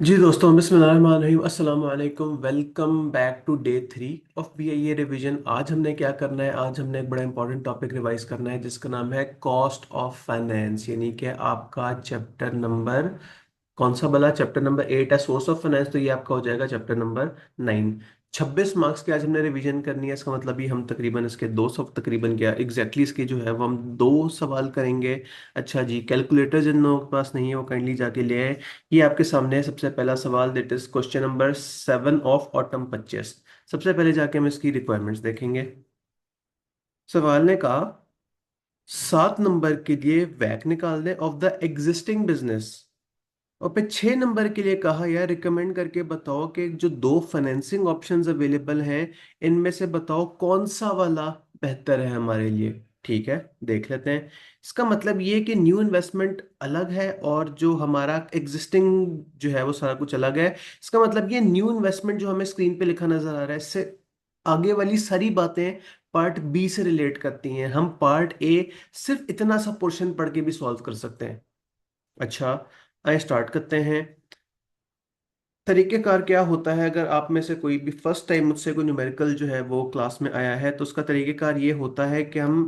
जी दोस्तों, बिस्मिल्लाहिर्रहमानिर्रहीम, अस्सलाम वालेकुम। Welcome back to day 3 of BIA revision. आज हमने क्या करना है? आज हमने एक बड़ा इंपॉर्टेंट टॉपिक रिवाइज करना है जिसका नाम है कॉस्ट ऑफ फाइनेंस, यानी कि आपका चैप्टर नंबर कौन सा वाला? चैप्टर नंबर 8 है, सोर्स ऑफ फाइनेंस। तो ये आपका हो जाएगा चैप्टर नंबर 9। 26 मार्क्स की आज हमने रिवीजन करनी है। इसका मतलब ये हम तकरीबन इसके दो सब तकरीबन क्या एग्जैक्टली इसके जो है वो हम दो सवाल करेंगे। अच्छा जी, कैलकुलेटर जिन लोगों के पास नहीं है वो काइंडली जाके ले आए। ये आपके सामने है सबसे पहला सवाल, that is question number 7 of autumn 25। सबसे पहले जाके हम इसकी रिक्वायरमेंट्स देखेंगे। सवाल ने कहा 7 नंबर के लिए वैक निकाल दें ऑफ द एग्जिस्टिंग बिजनेस, और फिर 6 नंबर के लिए कहा यार रिकमेंड करके बताओ कि जो दो फाइनेंसिंग ऑप्शंस अवेलेबल हैं इनमें से बताओ कौन सा वाला बेहतर है हमारे लिए। ठीक है, देख लेते हैं। इसका मतलब ये है कि न्यू इन्वेस्टमेंट अलग है और जो हमारा एग्जिस्टिंग जो है वो सारा कुछ अलग है। इसका मतलब ये न्यू इन्वेस्टमेंट जो हमें स्क्रीन पे लिखा नजर आ रहा है, इससे आगे वाली सारी बातें पार्ट बी से रिलेट करती हैं। हम पार्ट ए सिर्फ इतना सा पोर्शन पढ़ के भी सॉल्व कर सकते हैं। अच्छा, आइए स्टार्ट करते हैं। तरीकेकार क्या होता है, अगर आप में से कोई भी फर्स्ट टाइम मुझसे कोई न्यूमेरिकल जो है वो क्लास में आया है तो उसका तरीकेकार ये होता है कि हम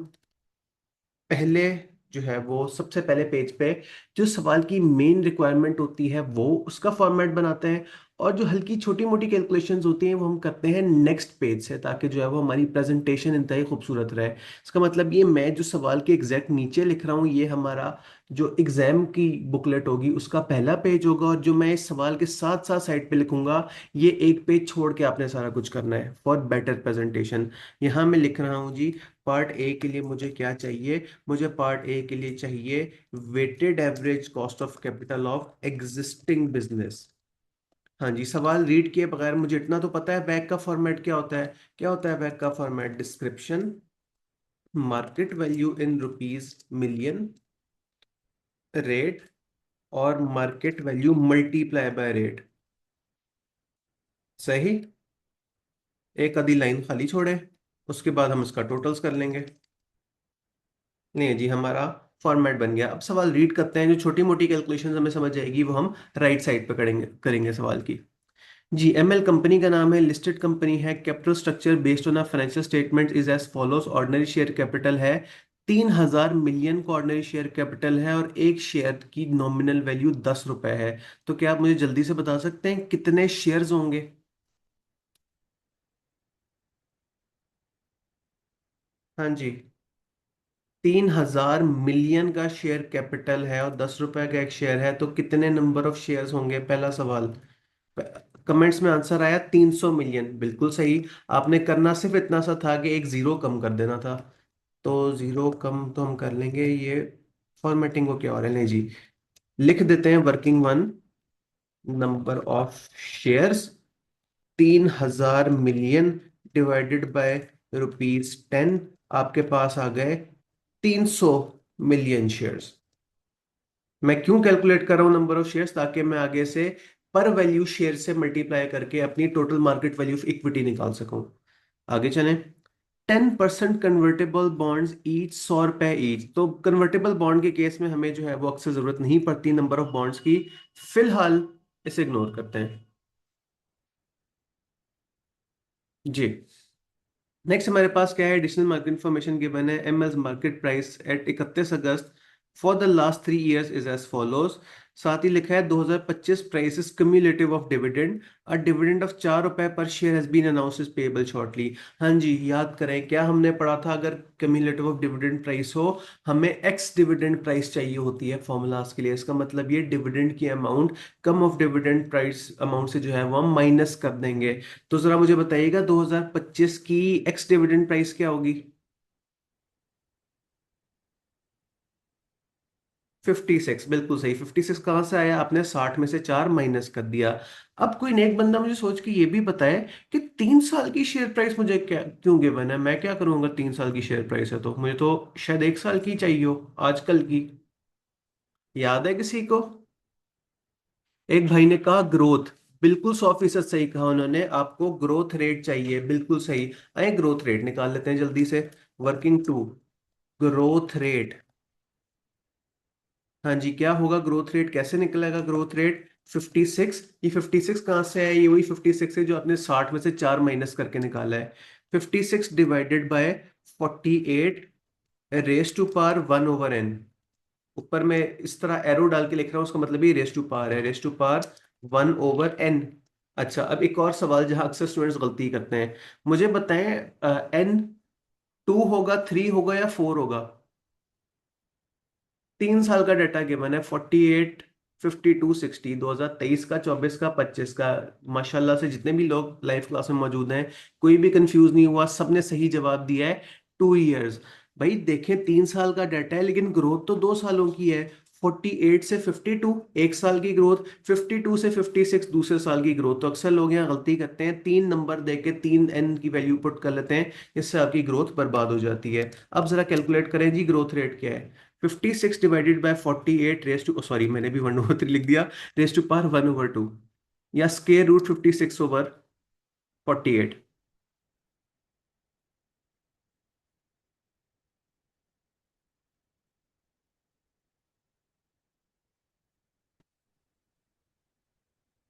पहले जो है वो सबसे पहले पेज पे जो सवाल की मेन रिक्वायरमेंट होती है वो उसका फॉर्मेट बनाते हैं, और जो हल्की छोटी मोटी कैलकुलेशंस होती हैं वो हम करते हैं नेक्स्ट पेज से, ताकि जो है वो हमारी प्रेजेंटेशन इंतहाई खूबसूरत रहे। इसका मतलब ये मैं जो सवाल के एग्जैक्ट नीचे लिख रहा हूँ ये हमारा जो एग्जाम की बुकलेट होगी उसका पहला पेज होगा, और जो मैं इस सवाल के साथ साथ साइड पे लिखूंगा ये एक पेज छोड़ के आपने सारा कुछ करना है फॉर बेटर प्रेजेंटेशन। यहाँ मैं लिख रहा हूँ जी, पार्ट ए के लिए मुझे क्या चाहिए? मुझे पार्ट ए के लिए चाहिए weighted average cost of capital of existing business. हाँ जी, सवाल रीड किए बगैर मुझे इतना तो पता है बैक का फॉर्मेट क्या होता है। क्या होता है बैक का format? Description, market value in rupees million, rate, और market value multiply by rate. सही। एक आधी लाइन खाली छोड़े, उसके बाद हम इसका टोटल्स कर लेंगे। नहीं जी, हमारा फॉर्मेट बन गया। अब सवाल रीड करते हैं। जो छोटी मोटी कैलकुलेशन हमें समझ आएगी वो हम राइट साइड पे करेंगे करेंगे सवाल की। जी, एमएल कंपनी का नाम है, लिस्टेड कंपनी है। Capital structure based on a financial statement is as follows. Ordinary share capital है 3,000 मिलियन का ऑर्डिनरी शेयर कैपिटल है, और एक शेयर की नॉमिनल वैल्यू 10 रुपए है। तो क्या आप मुझे जल्दी से बता सकते हैं कितने शेयर्स होंगे? हाँ जी, 3,000 मिलियन का शेयर कैपिटल है और 10 रुपए का एक शेयर है, तो कितने नंबर ऑफ शेयर्स होंगे? पहला सवाल। कमेंट्स में आंसर आया 300 मिलियन, बिल्कुल सही। आपने करना सिर्फ इतना सा था कि एक जीरो कम कर देना था। तो जीरो कम तो हम कर लेंगे, ये फॉर्मेटिंग को क्या हो रहा है? नहीं जी, लिख देते हैं working one, number of shares 3,000 million divided by rupees 10। आपके पास आ गए 300 मिलियन शेयर्स। मैं क्यों कैलकुलेट कर रहा हूं नंबर ऑफ शेयर्स? ताकि मैं आगे से पर वैल्यू शेयर से मल्टीप्लाई करके अपनी total market value of equity निकाल सकूं। आगे चलें। 10% कन्वर्टेबल बॉन्ड्स ईच, 100 रुपए ईच। तो कन्वर्टेबल बॉन्ड के केस में हमें जो है वो अक्सर जरूरत नहीं पड़ती नंबर ऑफ बॉन्ड्स की, फिलहाल इसे इग्नोर करते हैं। जी, नेक्स्ट हमारे पास क्या है? एडिशनल मार्केट इन्फॉर्मेशन गिवन है। M L market price at 31 August for the last 3 years is as follows. साथ ही लिखा है 2025 prices cumulative of dividend. A dividend of 4 रुपए पर share has been announced is payable shortly. हाँ जी, याद करें क्या हमने पढ़ा था? अगर कम्युलेटिव ऑफ डिविडेंड प्राइस हो, हमें एक्स डिविडेंड प्राइस चाहिए होती है फॉर्मूलाज के लिए। इसका मतलब ये डिविडेंड की amount come of dividend price amount से जो है वो हम माइनस कर देंगे। तो जरा मुझे बताइएगा 2025 की एक्स डिविडेंड प्राइस क्या होगी? 56, बिल्कुल सही। 56 कहाँ से आया? आपने 60 में से 4 माइनस कर दिया। अब कोई नेक बंदा मुझे सोच के ये भी बताए कि 3 साल की शेयर प्राइस मुझे क्या क्यों गिवन है? मैं क्या करूंगा? 3 साल की शेयर प्राइस है तो मुझे तो शायद 1 साल की चाहिए हो, आजकल की। याद है किसी को? एक भाई ने कहा ग्रोथ। बिल्कुल 100% सही कहा उन्होंने, आपको ग्रोथ रेट चाहिए, बिल्कुल सही। आए ग्रोथ रेट निकाल लेते हैं जल्दी से। Working to growth rate. हाँ जी, क्या होगा ग्रोथ रेट? कैसे निकलेगा ग्रोथ रेट? 56, ये 56 कहाँ से है? ये वही 56 है जो आपने 60 में से 4 माइनस करके निकाला है। 56 divided by 48 raise to power 1/n। ऊपर मैं इस तरह एरो डाल के लिख रहा हूँ, उसका मतलब ये रेस टू पावर है, रेस टू पावर 1/n। अच्छा, अब एक और सवाल जहां अक्सर स्टूडेंट्स गलती करते हैं, मुझे बताएं एन 2 होगा, 3 होगा या 4 होगा? 3 साल का डाटा गिवन है, 48, 52, 60, 2023 का, 24 का, 25 का। माशाल्लाह से जितने भी लोग लाइव क्लास में मौजूद हैं, कोई भी कंफ्यूज नहीं हुआ, सबने सही जवाब दिया है, 2 इयर्स। भाई देखें, 3 साल का डाटा है लेकिन ग्रोथ तो 2 सालों की है। 48 से 52 एक साल की ग्रोथ, 52 से 56 दूसरे साल की ग्रोथ। तो अक्सर लोग यहाँ गलती करते हैं, 3 नंबर दे के 3n की वैल्यू पुट कर लेते हैं, इससे आपकी ग्रोथ बर्बाद हो जाती है। अब जरा कैलकुलेट करें जी, ग्रोथ रेट क्या है? 56 divided by 48 raise to, sorry मैंने भी 1/3 लिख दिया, रेस टू पावर 1/2, या स्केयर रूट 56/48।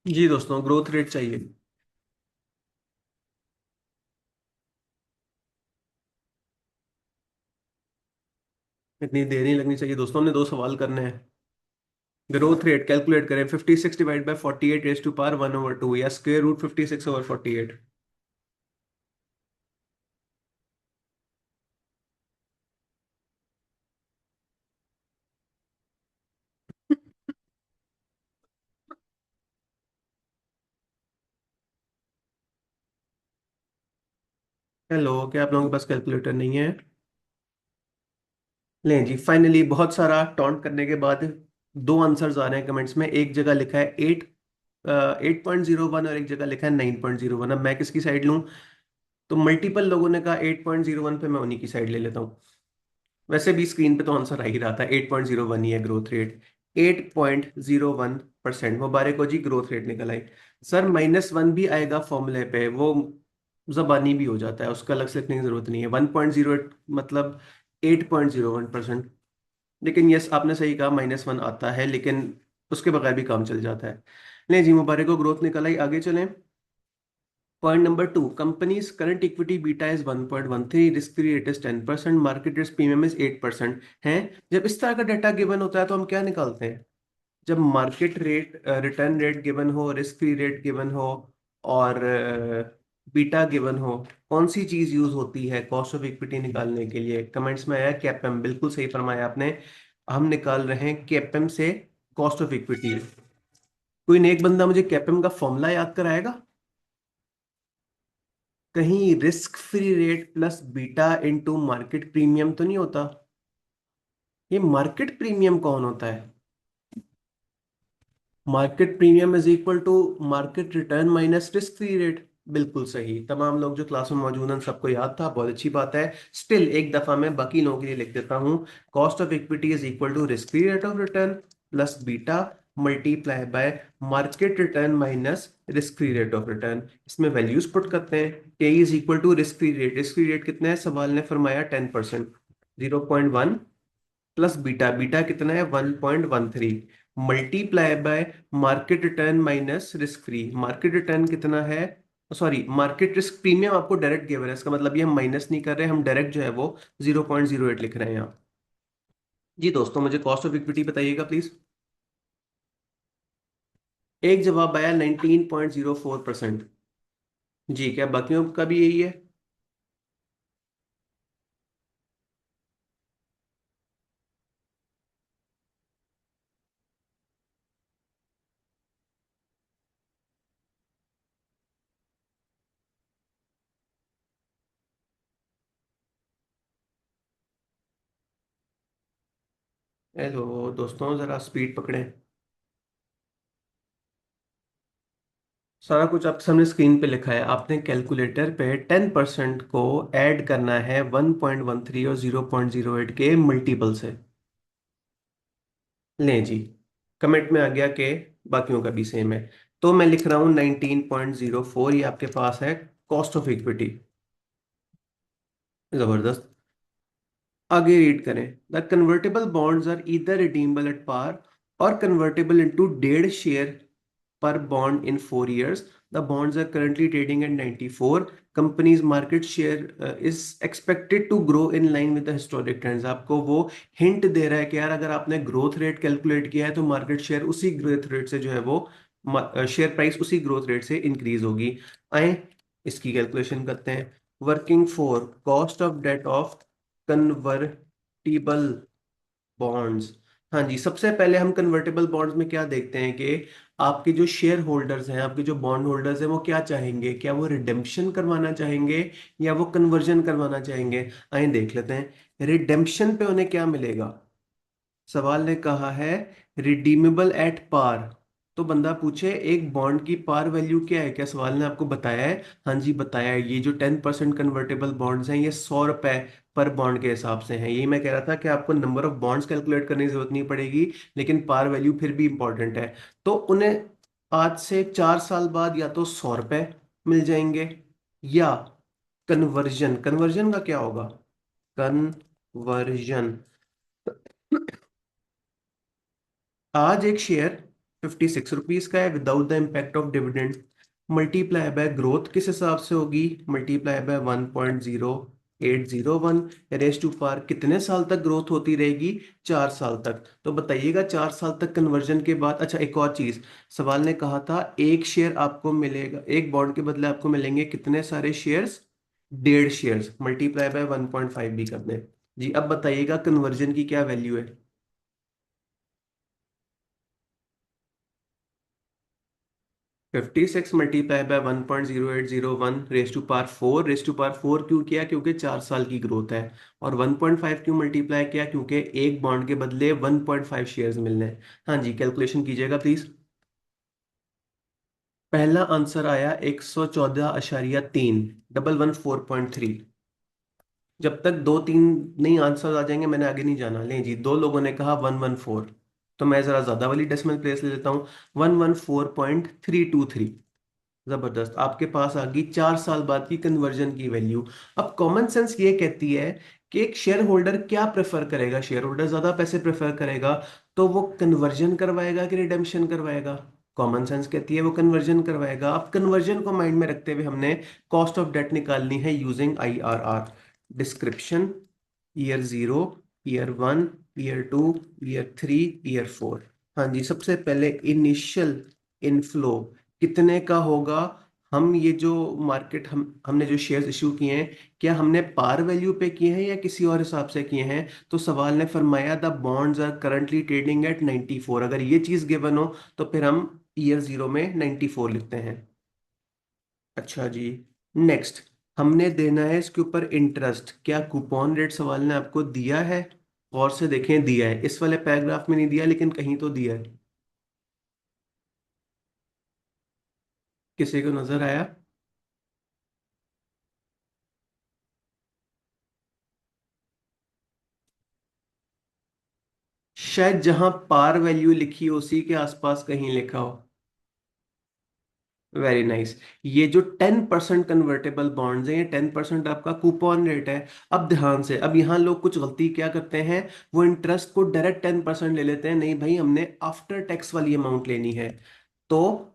जी दोस्तों, ग्रोथ रेट चाहिए। इतनी देर नहीं लगनी चाहिए दोस्तों, हमने 2 सवाल करने हैं। ग्रोथ रेट कैलकुलेट करें, 56 divide by 48 raise to power 1/2, या स्क्वायर रूट 56/48। हेलो, क्या आप लोगों के पास कैलकुलेटर नहीं है? लें जी, फाइनली बहुत सारा टॉन्ट करने के बाद 2 आंसर्स आ रहे हैं कमेंट्स में। एक जगह लिखा है 8.01 और एक जगह लिखा है 9.01। अब मैं किसकी साइड लूं? तो मल्टीपल लोगों ने कहा 8.01 पे, मैं उन्हीं की साइड ले लेता हूँ। वैसे भी स्क्रीन पे तो आंसर आ ही रहा था, 8.01 ही है ग्रोथ रेट। 8.01%, मुबारक हो जी, ग्रोथ रेट निकल आई। सर -1 भी आएगा फॉर्मूले पे, वो जबानी भी हो जाता है, उसका अलग से लिखने की जरूरत नहीं है। 1.08 मतलब 8.01%। लेकिन यस, आपने सही कहा, -1 आता है, लेकिन उसके बगैर भी काम चल जाता है। नहीं जी, मुबारक को, ग्रोथ निकल आई। आगे चलें। Point number 2, company's current equity beta is 1.13, risk free rate is 10%, market risk premium is 8% है। जब इस तरह का डाटा गिवन होता है तो हम क्या निकालते हैं? जब market rate, return rate given हो, रिस्क फ्री रेट गिवन हो, और बीटा गिवन हो, कौन सी चीज यूज होती है कॉस्ट ऑफ इक्विटी निकालने के लिए? कमेंट्स में आया कैपेम, बिल्कुल सही फरमाया आपने। हम निकाल रहे हैं कैपेम से कॉस्ट ऑफ इक्विटी। कोई नेक बंदा मुझे कैपेम का फॉर्मूला याद कराएगा? कहीं risk free rate plus beta into market premium तो नहीं होता? ये मार्केट प्रीमियम कौन होता है? Market premium is equal to market return minus risk free rate. बिल्कुल सही, तमाम लोग जो क्लास में मौजूद हैं सबको याद था, बहुत अच्छी बात है। स्टिल एक दफा मैं बाकी लोगों के लिए लिख देता हूँ। Cost of equity is equal to risk free rate of return plus beta multiply by market return minus risk free rate of return. इसमें वैल्यूज पुट करते हैं। K is equal to risk free rate, risk free rate कितना है सवाल ने फरमाया? 10%। 0.1 plus beta, beta कितना है? 1.13, multiply by market return minus risk free, market return कितना है? सॉरी, मार्केट रिस्क प्रीमियम आपको डायरेक्ट गिवन है, इसका मतलब ये हम माइनस नहीं कर रहे, हम डायरेक्ट जो है वो 0.08 लिख रहे हैं यहाँ। जी दोस्तों, मुझे कॉस्ट ऑफ इक्विटी बताइएगा प्लीज। एक जवाब आया 19.04%। जी, क्या बाकियों का भी यही है? हेलो दोस्तों, जरा स्पीड पकड़ें। सारा कुछ आपके सामने स्क्रीन पे लिखा है, आपने कैलकुलेटर पे 10% को ऐड करना है 1.13 और 0.08 के मल्टीपल से। लें जी, कमेंट में आ गया कि बाकियों का भी सेम है, तो मैं लिख रहा हूँ 19.04, ये आपके पास है कॉस्ट ऑफ इक्विटी। जबरदस्त। आगे रीड करें। The convertible bonds are either redeemable at par or convertible into डेढ़ share per bond in 4 years. The bonds are currently trading at 94. Company's market share is expected to grow in line with the historic trends. आपको वो hint दे रहा है कि यार अगर आपने growth rate calculate किया है तो मार्केट शेयर उसी ग्रोथ रेट से जो है वो शेयर प्राइस उसी ग्रोथ रेट से इंक्रीज होगी। आए इसकी कैलकुलेशन करते हैं। Working for cost of debt of convertible bonds. हाँ जी, सबसे पहले हम कन्वर्टेबल बॉन्ड्स में क्या देखते हैं कि आपके जो शेयर होल्डर्स हैं, आपके जो बॉन्ड होल्डर्स हैं, वो क्या चाहेंगे, क्या वो रिडेम्पशन करवाना चाहेंगे या वो कन्वर्जन करवाना चाहेंगे। आइए देख लेते हैं रिडेम्पशन पे उन्हें क्या मिलेगा। सवाल ने कहा है रिडीमेबल एट पार। तो बंदा पूछे एक बॉन्ड की पार वैल्यू क्या है, क्या सवाल ने आपको बताया है। हाँ जी बताया है, ये जो 10% कन्वर्टेबल बॉन्ड्स हैं ये 100 रुपए पर बॉन्ड के हिसाब से हैं। यही मैं कह रहा था कि आपको नंबर ऑफ बॉन्ड्स कैलकुलेट करने की जरूरत नहीं पड़ेगी, लेकिन पार वैल्यू फिर भी इंपॉर्टेंट है। तो उन्हें आज से 4 साल बाद या तो 100 रुपए मिल जाएंगे, या कन्वर्जन। कन्वर्जन का क्या होगा, कन्वर्जन। आज एक शेयर 56 रुपीज का है without the impact of dividend, multiply by growth किस हिसाब से होगी, multiply by 1.0801 raise to power. कितने साल तक ग्रोथ होती रहेगी, 4 साल तक। तो बताइएगा 4 साल तक कन्वर्जन के बाद। अच्छा एक और चीज, सवाल ने कहा था एक शेयर आपको मिलेगा, एक बॉन्ड के बदले आपको मिलेंगे कितने सारे शेयर्स, 1.5 शेयर्स, मल्टीप्लाई बाय 1.5 भी कर दें। जी अब बताइएगा कन्वर्जन की क्या वैल्यू है। 56 multiply by 1.0801 raise to power four. Raise to power four क्यों किया, क्योंकि 4 साल की ग्रोथ है। और 1.5 क्यों मल्टीप्लाई किया, क्योंकि एक बॉन्ड के बदले 1.5 शेयर्स मिलने हैं। हाँ जी कैलकुलेशन कीजिएगा प्लीज। पहला आंसर आया 114.3, 114.3। जब तक 2-3 नहीं आंसर आ जाएंगे मैंने आगे नहीं जाना। लें जी, दो लोगों ने कहा 114, तो मैं जरा ज्यादा वाली डेसिमल प्लेस ले लेता हूँ, 114.323। जबरदस्त, आपके पास आ गई 4 साल बाद की कन्वर्जन की वैल्यू। अब कॉमन सेंस ये कहती है कि एक शेयर होल्डर क्या प्रेफर करेगा, शेयर होल्डर ज्यादा पैसे प्रेफर करेगा तो वो कन्वर्जन करवाएगा कि रिडेम्पशन करवाएगा। कॉमन सेंस कहती है वो कन्वर्जन करवाएगा। अब कन्वर्जन को माइंड में रखते हुए हमने कॉस्ट ऑफ डेट निकालनी है using IRR। Description, year 0, year 1, year 2, year 3, year 4। हाँ जी, सबसे पहले इनिशियल इनफ्लो कितने का होगा। हम ये जो मार्केट हमने जो शेयर्स इशू किए हैं, क्या हमने पार वैल्यू पे किए हैं या किसी और हिसाब से किए हैं। तो सवाल ने फरमाया the bonds are currently trading at 94। अगर ये चीज गिवन हो तो फिर हम ईयर 0 में 94 लिखते हैं। अच्छा जी, नेक्स्ट हमने देना है इसके ऊपर इंटरेस्ट। क्या कूपन रेट सवाल ने आपको दिया है, और से देखें दिया है, इस वाले पैराग्राफ में नहीं दिया लेकिन कहीं तो दिया है। किसी को नजर आया। शायद जहां पार वैल्यू लिखी है उसी के आसपास कहीं लिखा हो। Very nice. ये जो 10% कन्वर्टेबल बॉन्ड्स हैं, ये 10% आपका कूपन रेट है। अब ध्यान से, अब यहाँ लोग कुछ गलती क्या करते हैं, वो इंटरेस्ट को डायरेक्ट 10% ले लेते हैं। नहीं भाई, हमने आफ्टर टैक्स वाली अमाउंट लेनी है। तो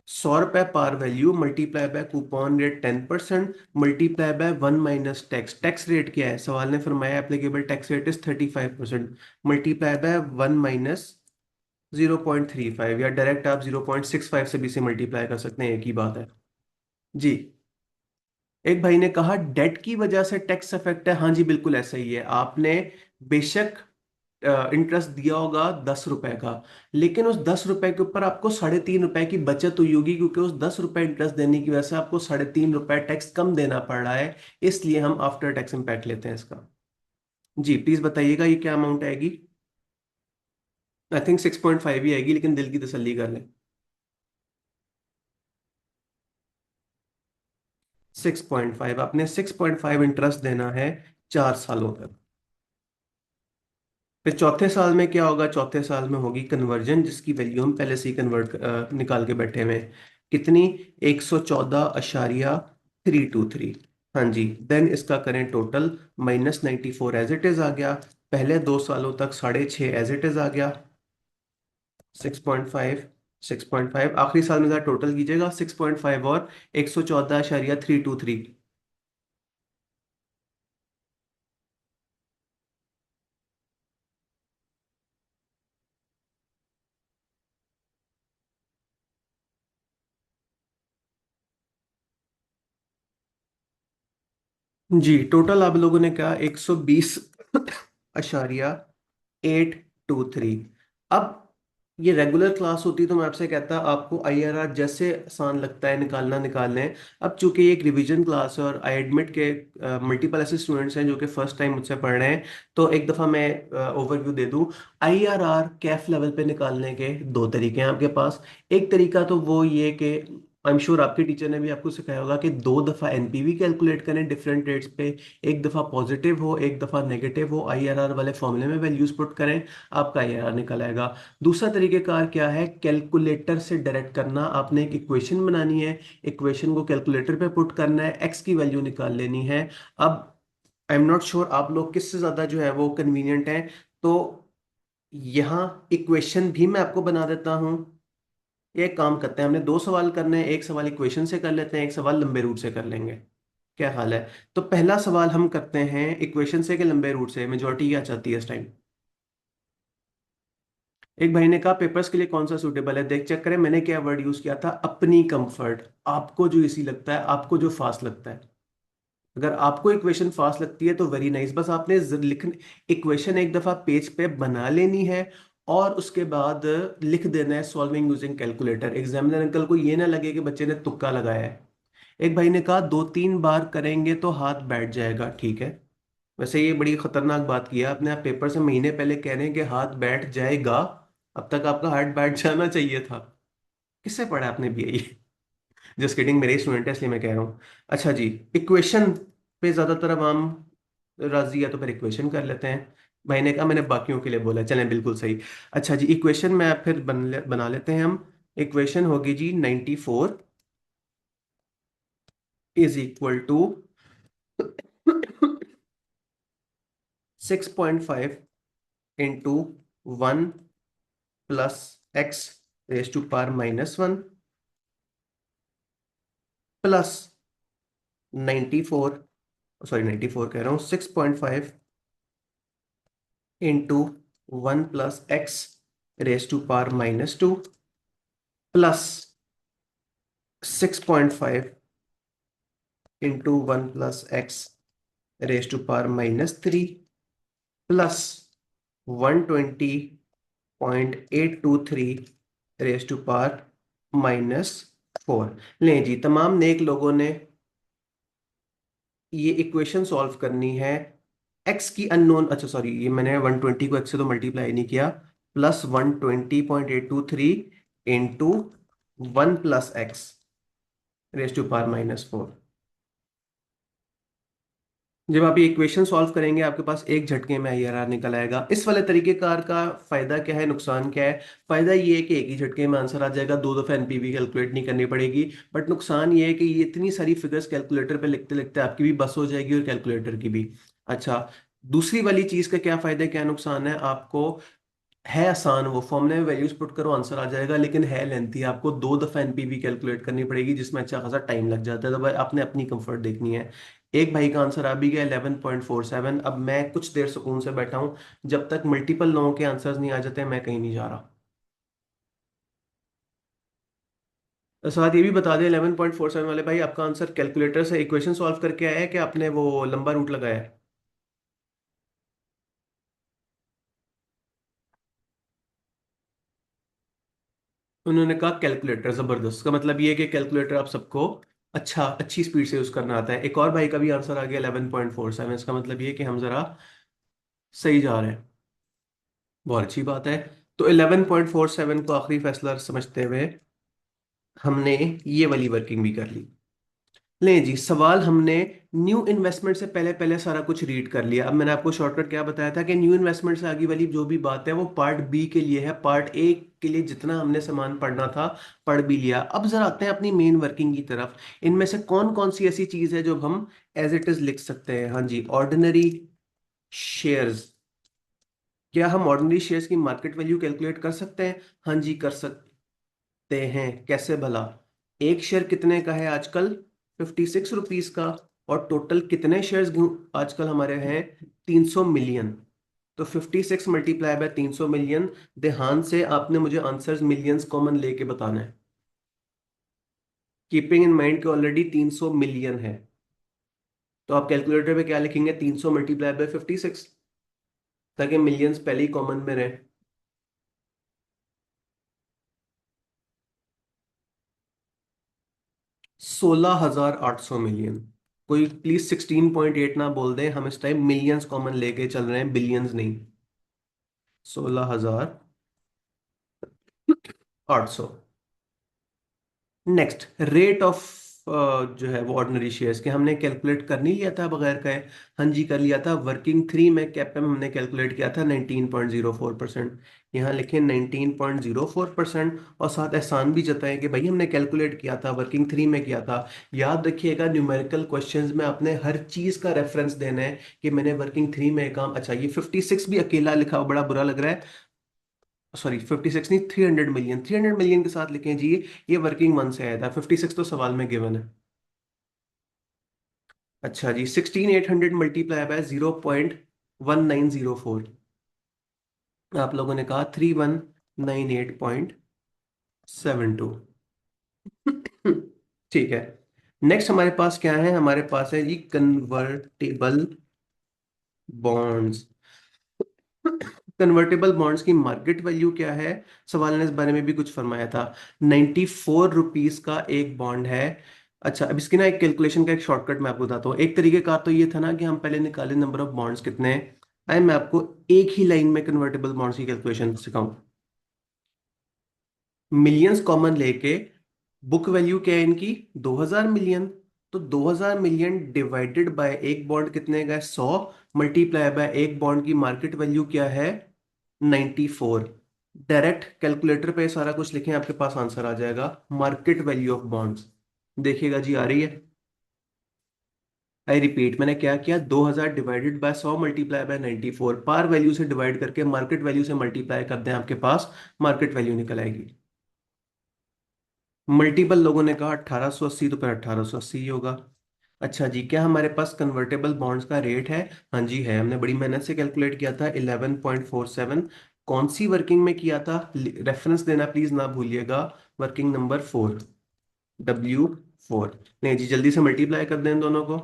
100 रुपए par value multiply by coupon rate 10%, multiply by 1 - tax. Tax rate क्या है, सवाल ने फरमाया applicable tax rate is 35%, multiply by 1 - 0.35, या डायरेक्ट आप 0.65 से भी से मल्टीप्लाई कर सकते हैं, एक ही बात है। जी, एक भाई ने कहा डेट की वजह से टैक्स इफेक्ट है। हाँ जी बिल्कुल ऐसा ही है। आपने बेशक इंटरेस्ट दिया होगा 10 रुपए का, लेकिन उस 10 रुपए के ऊपर आपको 3.5 रुपए की बचत हुई होगी, क्योंकि उस 10 रुपए इंटरेस्ट देने की वजह से आपको 3.5 रुपए टैक्स कम देना पड़ रहा है। इसलिए हम आफ्टर टैक्स इम्पैक्ट लेते हैं इसका। जी प्लीज बताइएगा ये क्या अमाउंट आएगी। आई थिंक 6.5 ही आएगी, लेकिन दिल की तसल्ली कर लें। 6.5, आपने 6.5 इंटरेस्ट देना है 4 सालों तक। फिर चौथे साल में क्या होगा, चौथे साल में होगी कन्वर्जन, जिसकी वैल्यू हम पहले से ही कन्वर्ट निकाल के बैठे हुए हैं। कितनी, 114.323। हाँ जी, देन इसका करें टोटल, -94 एज इट इज आ गया। पहले 2 सालों तक 6.5 एज इट इज आ गया, 6.5 6.5 आखिरी साल में ज़रा टोटल कीजिएगा, 6.5 और 114.323। जी टोटल आप लोगों ने कहा 120.823। अब ये रेगुलर क्लास होती तो मैं आपसे कहता आपको आईआरआर जैसे आसान लगता है निकालना निकाल लें। अब चूंकि ये एक रिवीजन क्लास है और आई एडमिट के मल्टीपल ऐसे स्टूडेंट्स हैं जो कि फर्स्ट टाइम मुझसे पढ़ रहे हैं, तो एक दफ़ा मैं ओवरव्यू दे दूं। आईआरआर कैफ लेवल पे निकालने के दो तरीके हैं आपके पास। एक तरीका तो वो ये कि आई एम श्योर आपके टीचर ने भी आपको सिखाया होगा कि दो दफ़ा एनपीवी कैलकुलेट करें डिफरेंट रेट्स पे। एक दफ़ा पॉजिटिव हो एक दफ़ा नेगेटिव हो, आईआरआर वाले फॉर्मूले में वैल्यूज पुट करें, आपका आईआरआर निकल आएगा। दूसरा तरीकेकार क्या है, कैलकुलेटर से डायरेक्ट करना। आपने एक इक्वेशन बनानी है, इक्वेशन को कैलकुलेटर पे पुट करना है, एक्स की वैल्यू निकाल लेनी है। अब आई एम नॉट श्योर आप लोग किससे ज़्यादा जो है वो कन्वीनियंट है, तो यहाँ इक्वेशन भी मैं आपको बना देता हूँ। एक काम करते हैं, हमने दो सवाल करने हैं, एक सवाल इक्वेशन से कर लेते हैं, एक सवाल लंबे रूट से कर लेंगे। क्या हाल है? तो पहला सवाल हम करते हैं इक्वेशन से कि लंबे रूट से, मेजोरिटी क्या चाहती है इस टाइम। एक भाई ने कहा पेपर्स के लिए कौन सा सूटेबल है, देख चेक करें मैंने क्या वर्ड यूज किया था, अपनी कंफर्ट। आपको जो इजी लगता है, आपको जो फास्ट लगता है। अगर आपको इक्वेशन फास्ट लगती है तो वेरी नाइस, बस आपने लिखने इक्वेशन एक दफा पेज पे बना लेनी है और उसके बाद लिख देना है solving using calculator. Examiner uncle को ये ना लगे कि बच्चे ने तुक्का लगाया है। एक भाई ने कहा 2-3 बार करेंगे तो हाथ बैठ जाएगा, ठीक है। वैसे ये बड़ी खतरनाक बात की है आपने, आप पेपर से महीने पहले कह रहे हैं कि हाथ बैठ जाएगा। अब तक आपका हाथ बैठ जाना चाहिए था। किससे पढ़ा आपने भी ये? जस्ट किडिंग, मेरे स्टूडेंट है इसलिए मैं कह रहा हूँ। अच्छा जी, इक्वेशन पे ज्यादातर अब हम राजी है तो फिर इक्वेशन कर लेते हैं। भाई ने कहा मैंने बाकियों के लिए बोला, चलें बिल्कुल सही। अच्छा जी, इक्वेशन में आप फिर बना लेते हैं हम। इक्वेशन होगी जी 94 is equal to 6.5 into 1 plus x raise to power -1 plus 94, sorry 94 कह रहा हूँ, 6.5 into 1 plus x raise to power -2 plus 6.5 into 1 plus x raise to power -3 plus 120.823 raise to power -4। लें जी, तमाम नेक लोगों ने ये इक्वेशन सॉल्व करनी है। एक्स की अननोन, अच्छा सॉरी, ये मैंने 120 को एक्स से तो मल्टीप्लाई नहीं किया। Plus 120.823 into 1 plus x raise to power -4। जब आप ये इक्वेशन सॉल्व करेंगे आपके पास एक झटके में आईआरआर निकल आएगा। इस वाले तरीके कार का फायदा क्या है, नुकसान क्या है? फायदा ये है कि एक ही झटके में आंसर आ जाएगा, दो दफा एनपीवी कैलकुलेट नहीं करनी पड़ेगी। बट नुकसान ये है कि ये इतनी सारी फिगर्स कैलकुलेटर पे लिखते लिखते आपकी भी बस हो जाएगी और कैलकुलेटर की भी। अच्छा, दूसरी वाली चीज का क्या फायदा क्या नुकसान है आपको? है आसान, वो फॉर्मूले में वैल्यूज पुट करो आंसर आ जाएगा, लेकिन है लेंथी, आपको दो दफा एनपीवी कैलकुलेट करनी पड़ेगी जिसमें अच्छा खासा टाइम लग जाता है। तो भाई आपने अपनी कंफर्ट देखनी है। एक भाई का आंसर आ भी गया 11.47। अब मैं कुछ देर सुकून से बैठा हूं, जब तक मल्टीपल लोगों के आंसर्स नहीं आ जाते मैं कहीं नहीं जा रहा। तो साथ ये भी बता दें 11.47 वाले भाई, आपका आंसर कैलकुलेटर से इक्वेशन सॉल्व करके आया है कि आपने वो लंबा रूट लगाया है? उन्होंने कहा कैलकुलेटर जबरदस्त, का मतलब ये है कि कैलकुलेटर आप सबको अच्छा अच्छी स्पीड से यूज करना आता है। एक और भाई का भी आंसर आ गया 11.47, इसका मतलब ये है कि हम जरा सही जा रहे हैं। बहुत अच्छी बात है। तो 11.47 को आखिरी फैसला समझते हुए हमने ये वाली वर्किंग भी कर ली। ले जी, सवाल हमने न्यू इन्वेस्टमेंट से पहले पहले सारा कुछ रीड कर लिया। अब मैंने आपको शॉर्टकट क्या बताया था कि न्यू इन्वेस्टमेंट से आगे वाली जो भी बात है वो पार्ट बी के लिए है, पार्ट ए के लिए जितना हमने सामान पढ़ना था पढ़ भी लिया। अब जरा आते हैं अपनी मेन वर्किंग की तरफ। इनमें से कौन कौन सी ऐसी चीज है जो हम एज इट इज लिख सकते हैं? हाँ जी, ऑर्डिनरी शेयर्स। क्या हम ऑर्डिनरी शेयर्स की मार्केट वैल्यू कैलकुलेट कर सकते हैं? हाँ जी कर सकते। हैं कैसे भला। एक शेयर कितने का है आजकल? 56 रुपीज का। और टोटल कितने शेयर्स आजकल हमारे हैं? 300 मिलियन। तो 56 मल्टीप्लाई बाय 300 मिलियन। ध्यान से आपने मुझे आंसर्स मिलियंस कॉमन लेके बताना है, कीपिंग इन माइंड कि ऑलरेडी 300 मिलियन है। तो आप कैलकुलेटर पे क्या लिखेंगे? 300 मल्टीप्लाई बाय 56, ताकि मिलियंस पहले ही कॉमन में रहे। 16,800 मिलियन। कोई प्लीज 16.8 ना बोल दे, हम इस टाइम मिलियंस कॉमन लेके चल रहे हैं, बिलियंस नहीं। 16,800। नेक्स्ट, रेट ऑफ जो है वो ऑर्डिनरी शेयर्स के हमने कैलकुलेट कर नहीं लिया था बगैर कहे? हाँ जी कर लिया था। वर्किंग थ्री में कैपेम हमने कैलकुलेट किया था 19.04%। यहाँ लिखे 19.04%, और साथ एहसान भी जताएं कि भाई हमने कैलकुलेट किया था, वर्किंग थ्री में किया था। याद रखिएगा, न्यूमेरिकल क्वेश्चंस में आपने हर चीज का रेफरेंस देना है कि मैंने वर्किंग थ्री में काम। अच्छा, ये 56 भी अकेला लिखा हुआ बड़ा बुरा लग रहा है। सॉरी 56 नहीं, 300 मिलियन। 300 मिलियन के साथ लिखें जी, ये वर्किंग वन से आया था। 56 तो सवाल में गिवन है। अच्छा जी, 16,800 मल्टीप्लाई बाय 0.1904। आप लोगों ने कहा 3198.72। ठीक है। नेक्स्ट हमारे पास क्या है? हमारे पास है जी कन्वर्टेबल बॉन्ड्स। कन्वर्टेबल बॉन्ड्स की मार्केट वैल्यू क्या है? सवाल ने इस बारे में भी कुछ फरमाया था। 94 रुपीज का एक बॉन्ड है। अच्छा, अब इसकी ना एक कैलकुलेशन का एक शॉर्टकट मैं आपको बताता हूँ। एक तरीके का तो ये था ना कि हम पहले निकाले नंबर ऑफ बॉन्ड्स कितने हैं। आए मैं आपको एक ही लाइन में कन्वर्टेबल बॉन्ड्स की कैलकुलेशन सिखाऊं। मिलियंस कॉमन लेके बुक वैल्यू क्या है इनकी? 2000 मिलियन। तो 2000 मिलियन डिवाइडेड बाय एक बॉन्ड कितने का है? 100। मल्टीप्लाई बाय एक बॉन्ड की मार्केट वैल्यू क्या है? 94। डायरेक्ट कैलकुलेटर पे सारा कुछ लिखें, आपके पास आंसर आ जाएगा। मार्केट वैल्यू ऑफ बॉन्ड्स देखिएगा जी, आ रही है। आई रिपीट, मैंने क्या किया? 2000 divided by 100 multiply by 94, par value से डिवाइड करके मार्केट वैल्यू से मल्टीप्लाई कर दें, आपके पास मार्केट वैल्यू निकल आएगी। मल्टीपल लोगों ने कहा 1880, तो फिर 1880 ही होगा। अच्छा जी, क्या हमारे पास कन्वर्टेबल बॉन्ड्स का रेट है? हाँ जी है, हमने बड़ी मेहनत से कैलकुलेट किया था 11.47। कौन सी वर्किंग में किया था? रेफरेंस देना प्लीज ना भूलिएगा। Working number 4, W4। नहीं जी, जल्दी से मल्टीप्लाई कर दें इन दोनों को।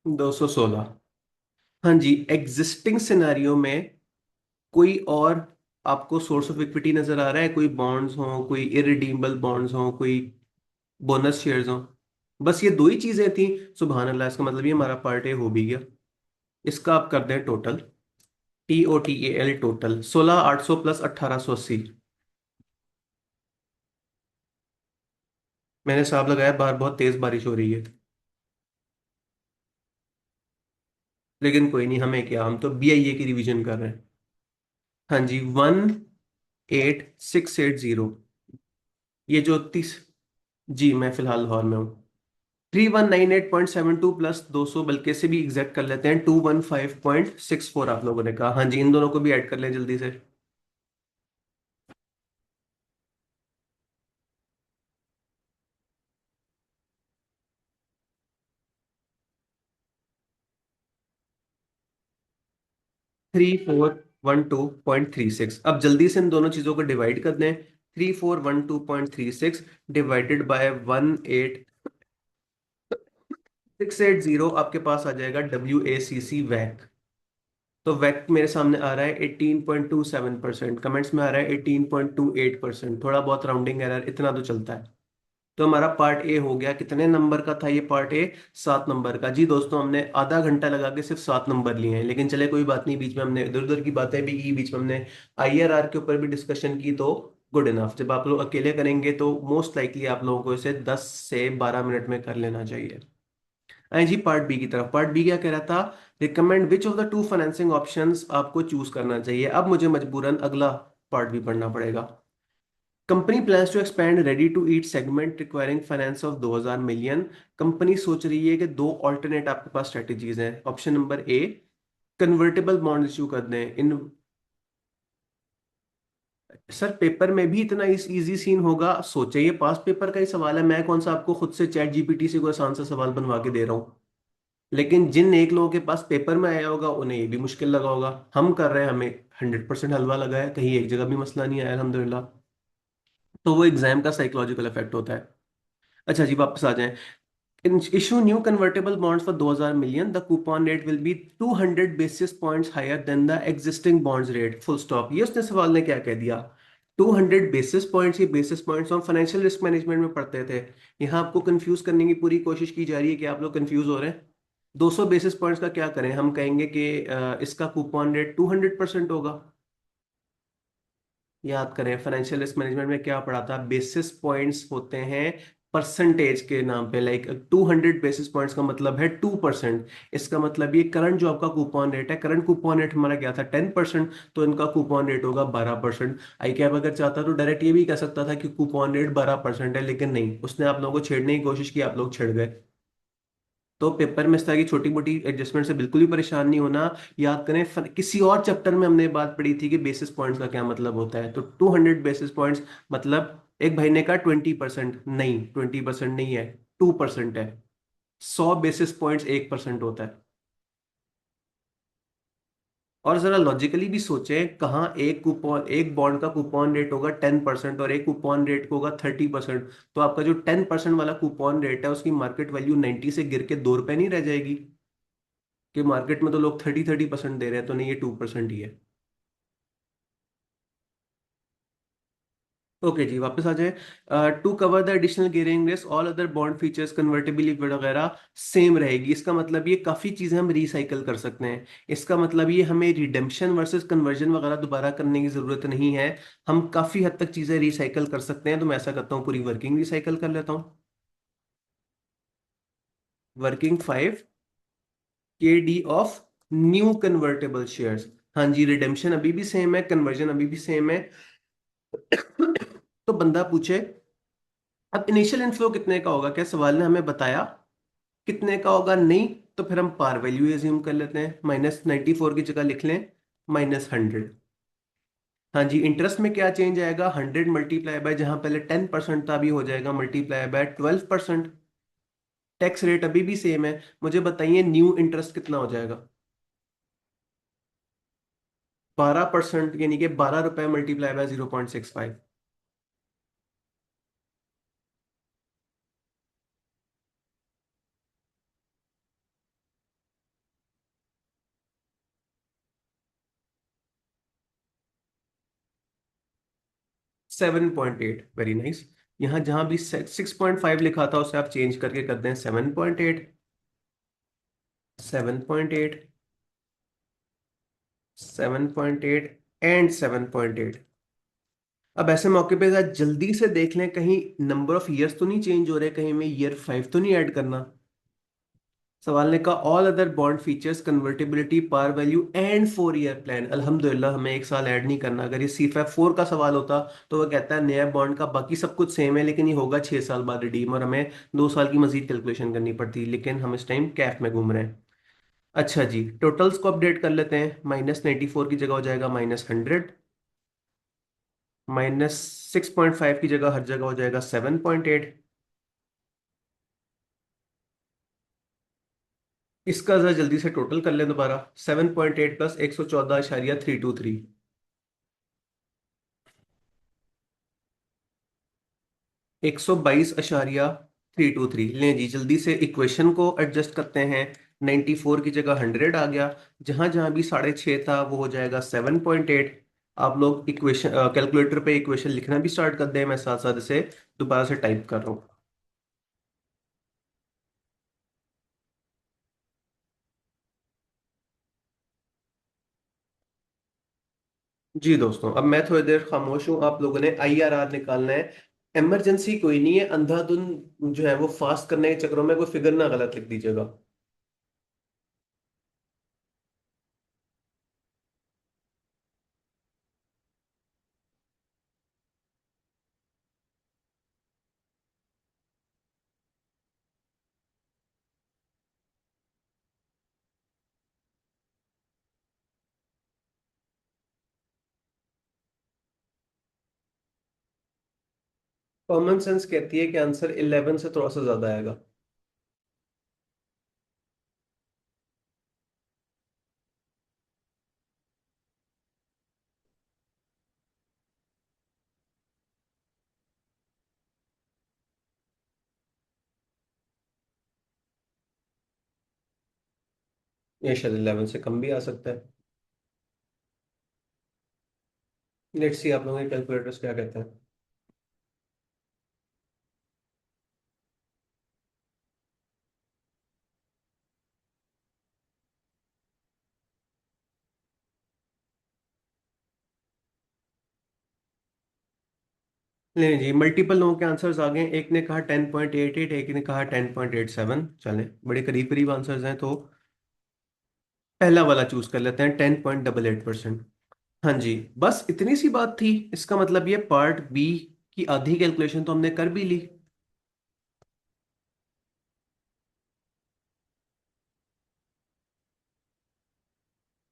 216। हाँ जी, एग्जिस्टिंग सिनेरियो में कोई और आपको सोर्स ऑफ इक्विटी नजर आ रहा है? कोई बॉन्ड्स हो, कोई इरिडीमेबल बॉन्ड्स हो, कोई बोनस शेयर्स हो? बस ये दो ही चीजें थी। सुबहान अल्लाह, इसका मतलब ये हमारा पार्ट ए हो भी गया। इसका आप कर दें टोटल, TOTAL, टोटल 16,800 प्लस 1880। मैंने हिसाब लगाया, बाहर बहुत तेज बारिश हो रही है, लेकिन कोई नहीं, हमें क्या, हम तो BIA की रिवीजन कर रहे हैं। हाँ जी, 18680। ये जो तीस, जी मैं फिलहाल लाहौर में हूँ। 3198.72 प्लस 200, बल्कि से भी एग्जैक्ट कर लेते हैं, 215.64 आप लोगों ने कहा। हाँ जी, इन दोनों को भी ऐड कर लें जल्दी से। 3412.36। अब जल्दी से इन दोनों चीजों को डिवाइड कर दें। 3412.36 डिवाइडेड बाय 18680, आपके पास आ जाएगा WACC वैक। तो वैक मेरे सामने आ रहा है 18.27%, कमेंट्स में आ रहा है 18.28%। थोड़ा बहुत राउंडिंग एरर, इतना तो चलता है। तो हमारा पार्ट ए हो गया। कितने नंबर का था ये पार्ट ए? 7 नंबर का। जी दोस्तों, हमने आधा घंटा लगा के सिर्फ 7 नंबर लिए हैं, लेकिन चले कोई बात नहीं, बीच में हमने इधर उधर की बातें भी की, बीच में हमने IRR के ऊपर भी डिस्कशन की, तो गुड इनफ। जब आप लोग अकेले करेंगे तो मोस्ट लाइकली आप लोगों को इसे 10 से 12 मिनट में कर लेना चाहिए। आई जी पार्ट बी की तरफ। पार्ट बी क्या कह रहा था? Recommend which of the two financing options आपको चूज करना चाहिए। अब मुझे मजबूरन अगला पार्ट भी पढ़ना पड़ेगा। Company plans to expand ready to eat segment requiring finance of 2000 million. Company सोच रही है कि दो ऑल्टरनेट आपके पास स्ट्रेटेजीज हैं। Option number A, convertible bond issue कर दें इन। सर पेपर में भी इतना इजी सीन होगा? सोचे, ये पास पेपर का ही सवाल है, मैं कौन सा आपको खुद से चैट जीपीटी से कोई आसान सा सवाल बनवा के दे रहा हूँ। लेकिन जिन एक लोगों के पास पेपर में आया होगा उन्हें ये भी मुश्किल लगा होगा। हम कर रहे हैं, हमें 100% हलवा लगा है, कहीं एक जगह भी मसला नहीं आया अल्हम्दुलिल्लाह। तो वो एग्जाम का साइकोलॉजिकल इफेक्ट होता है। अच्छा जी, वापस आ जाएं। Issue new convertible bonds for 2000 million. The coupon rate will be 200 basis points higher than the existing bonds rate. Full stop. ये उसने सवाल ने क्या कह दिया? 200 बेसिस पॉइंट्स, ये बेसिस पॉइंट्स हम फाइनेंशियल रिस्क मैनेजमेंट में पढ़ते थे। यहाँ आपको कंफ्यूज करने की पूरी कोशिश की जा रही है कि आप लोग कंफ्यूज हो रहे हैं। 200 बेसिस पॉइंट्स का क्या करें? हम कहेंगे कि इसका कूपन रेट 200% होगा। याद करें, फाइनेंशियल रिस्क मैनेजमेंट में क्या पढ़ा था? बेसिस पॉइंट्स होते हैं परसेंटेज के नाम पे। लाइक 200 बेसिस पॉइंट्स का मतलब है 2%। इसका मतलब ये करंट जो आपका कूपन रेट है, करंट कूपन रेट हमारा क्या था? 10%। तो इनका कूपन रेट होगा 12%। आई कैप अगर चाहता तो डायरेक्ट ये भी कह सकता था कि कूपन रेट 12% है, लेकिन नहीं, उसने आप लोगों को छेड़ने की कोशिश की, आप लोग छिड़ गए। तो पेपर में इस तरह की छोटी मोटी एडजस्टमेंट से बिल्कुल भी परेशान नहीं होना। याद करें, किसी और चैप्टर में हमने बात पढ़ी थी कि बेसिस पॉइंट्स का क्या मतलब होता है। तो 200 बेसिस पॉइंट्स मतलब एक भाई ने कहा 20%, नहीं 20% नहीं है, 2% है। 100 बेसिस पॉइंट्स 1% होता है। और जरा लॉजिकली भी सोचें, कहाँ एक कूपन, एक बॉन्ड का कूपन रेट होगा 10% और एक कूपन रेट होगा 30%। तो आपका जो 10% वाला कूपन रेट है उसकी मार्केट वैल्यू 90 से गिर के 2 रुपए नहीं रह जाएगी? कि मार्केट में तो लोग 30-30% दे रहे हैं, तो नहीं, ये 2% ही है। ओके जी, वापस आ जाए। To cover the additional gearing risk, all other bond features convertibility वगैरह सेम रहेगी। इसका मतलब ये काफी चीजें हम रिसाइकल कर सकते हैं। इसका मतलब ये हमें रिडेम्पशन वर्सेस कन्वर्जन वगैरह दोबारा करने की जरूरत नहीं है। हम काफी हद तक चीजें रिसाइकल कर सकते हैं। तो मैं ऐसा करता हूँ, पूरी वर्किंग रिसाइकल कर लेता हूँ। Working 5 KD of new convertible shares. हाँ जी, रिडेम्पशन अभी भी सेम है, कन्वर्जन अभी भी सेम है। तो बंदा पूछे अब इनिशियल इनफ्लो कितने का होगा, क्या सवाल ने हमें बताया कितने का होगा? नहीं। तो फिर हम पार वैल्यू एज्यूम कर लेते हैं, -94 की जगह लिख लें -100। हाँ जी, इंटरेस्ट में क्या चेंज आएगा? 100 मल्टीप्लाई बाय, जहां पहले 10% था अभी हो जाएगा मल्टीप्लाई बाय 12%। टैक्स रेट अभी भी सेम है। मुझे बताइए न्यू इंटरेस्ट कितना हो जाएगा? 12%, यानी कि 12 रुपए मल्टीप्लाई बाय 0.65। 7.8, very nice. यहाँ जहां भी 6.5 लिखा था उसे आप चेंज करके कर दें 7.8। 7.8, 7.8 एंड 7.8। अब ऐसे मौके पे जरा जल्दी से देख लें, कहीं नंबर ऑफ ईयर्स तो नहीं चेंज हो रहे, कहीं में ईयर 5 तो नहीं ऐड करना। सवाल ने कहा all other bond features convertibility, par value and 4 year plan. अल्हम्दुलिल्लाह हमें एक साल ऐड नहीं करना। अगर ये C5 4 का सवाल होता तो वह कहता है नया बॉन्ड का बाकी सब कुछ सेम है, लेकिन ये होगा 6 साल बाद रिडीम, और हमें 2 साल की मजीद कैलकुलेशन करनी पड़ती। लेकिन हम इस टाइम कैफ में घूम रहे हैं। अच्छा जी, टोटल्स को अपडेट कर लेते हैं। -94 की जगह हो जाएगा -100। -6.5 की जगह हर जगह हो जाएगा 7.8। इसका जरा जल्दी से टोटल कर लें दोबारा। 7.8 प्लस 114.323। 122.323 लें जी, जल्दी से इक्वेशन को एडजस्ट करते हैं। 94 की जगह 100 आ गया। जहां जहां भी 6.5 था वो हो जाएगा 7.8। आप लोग इक्वेशन कैलकुलेटर पे इक्वेशन लिखना भी स्टार्ट कर दें, मैं साथ साथ इसे दोबारा से टाइप कर रहा हूँ। जी दोस्तों, अब मैं थोड़ी देर खामोश हूँ, आप लोगों ने IRR निकालना है। इमरजेंसी कोई नहीं है, अंधाधुन जो है वो फास्ट करने के चक्करों में कोई फिगर ना गलत लिख दीजिएगा। कॉमन सेंस कहती है कि आंसर 11 से थोड़ा सा ज्यादा आएगा। ये शायद 11 से कम भी आ सकता है। लेट्स सी आप लोगों के कैलकुलेटर्स क्या कहते हैं। नहीं जी, मल्टीपल लोगों के आंसर्स आ गए। एक ने कहा 10.88, एक ने कहा 10.87। चलें, बड़े करीब करीब आंसर्स हैं, तो पहला वाला चूज कर लेते हैं, 10.88%। हाँ जी, बस इतनी सी बात थी। इसका मतलब ये पार्ट बी की आधी कैलकुलेशन तो हमने कर भी ली।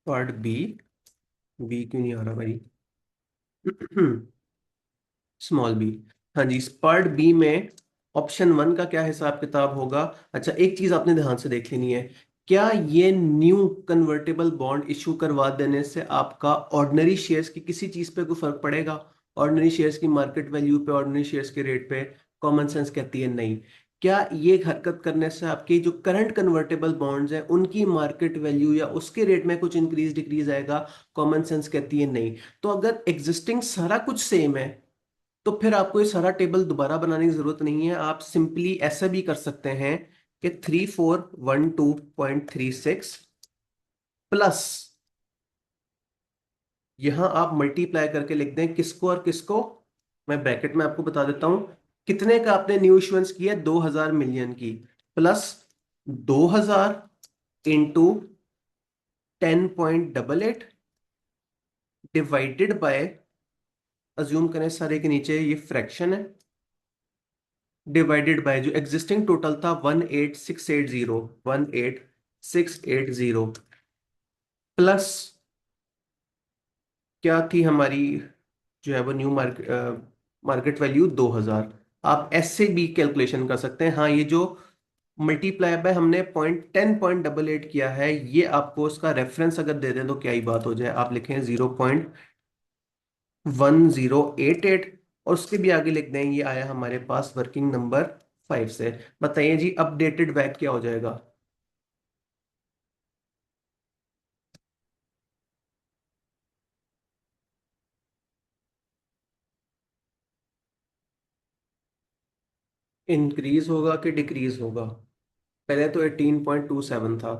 पार्ट बी, बी क्यों नहीं आ रहा भाई? Small B. हाँ जी, पार्ट बी में ऑप्शन वन का क्या हिसाब किताब होगा? अच्छा, एक चीज आपने ध्यान से देख लेनी है। क्या ये न्यू कन्वर्टेबल बॉन्ड इशू करवा देने से आपका ऑर्डिनरी शेयर्स की किसी चीज पे कोई फर्क पड़ेगा? ऑर्डिनरी शेयर्स की मार्केट वैल्यू पे, ऑर्डिनरी शेयर्स के रेट पे? कॉमन सेंस कहती है नहीं। क्या ये हरकत करने से आपकी जो करंट कन्वर्टेबल बॉन्ड्स हैं उनकी मार्केट वैल्यू या उसके रेट में कुछ इंक्रीज डिक्रीज आएगा? कॉमन सेंस कहती है नहीं। तो अगर एग्जिस्टिंग सारा कुछ सेम है, तो फिर आपको ये सारा टेबल दोबारा बनाने की जरूरत नहीं है। आप सिंपली ऐसा भी कर सकते हैं कि 3412.36 प्लस, यहां आप मल्टीप्लाई करके लिख दें किसको और किसको। मैं ब्रैकेट में आपको बता देता हूं कितने का आपने न्यू इश्यूएंस किया, 2000 मिलियन की, plus 2000 into 10.88 divided by, assume करें सारे के नीचे ये फ्रैक्शन है, डिवाइडेड बाय जो एग्जिस्टिंग टोटल था 18680, 18680 प्लस क्या थी हमारी जो है वो न्यू मार्केट मार्केट वैल्यू 2000। आप ऐसे भी कैलकुलेशन कर सकते हैं। हाँ, ये जो मल्टीप्लाई बाय हमने 10.88 किया है, ये आपको उसका रेफरेंस अगर दे दें तो क्या ही बात हो जाए। आप लिखें 0.1088 और उसके भी आगे लिख दें ये आया हमारे पास वर्किंग नंबर 5 से। बताइए जी, अपडेटेड वैट क्या हो जाएगा? इंक्रीज होगा कि डिक्रीज होगा? पहले तो 18.27 था।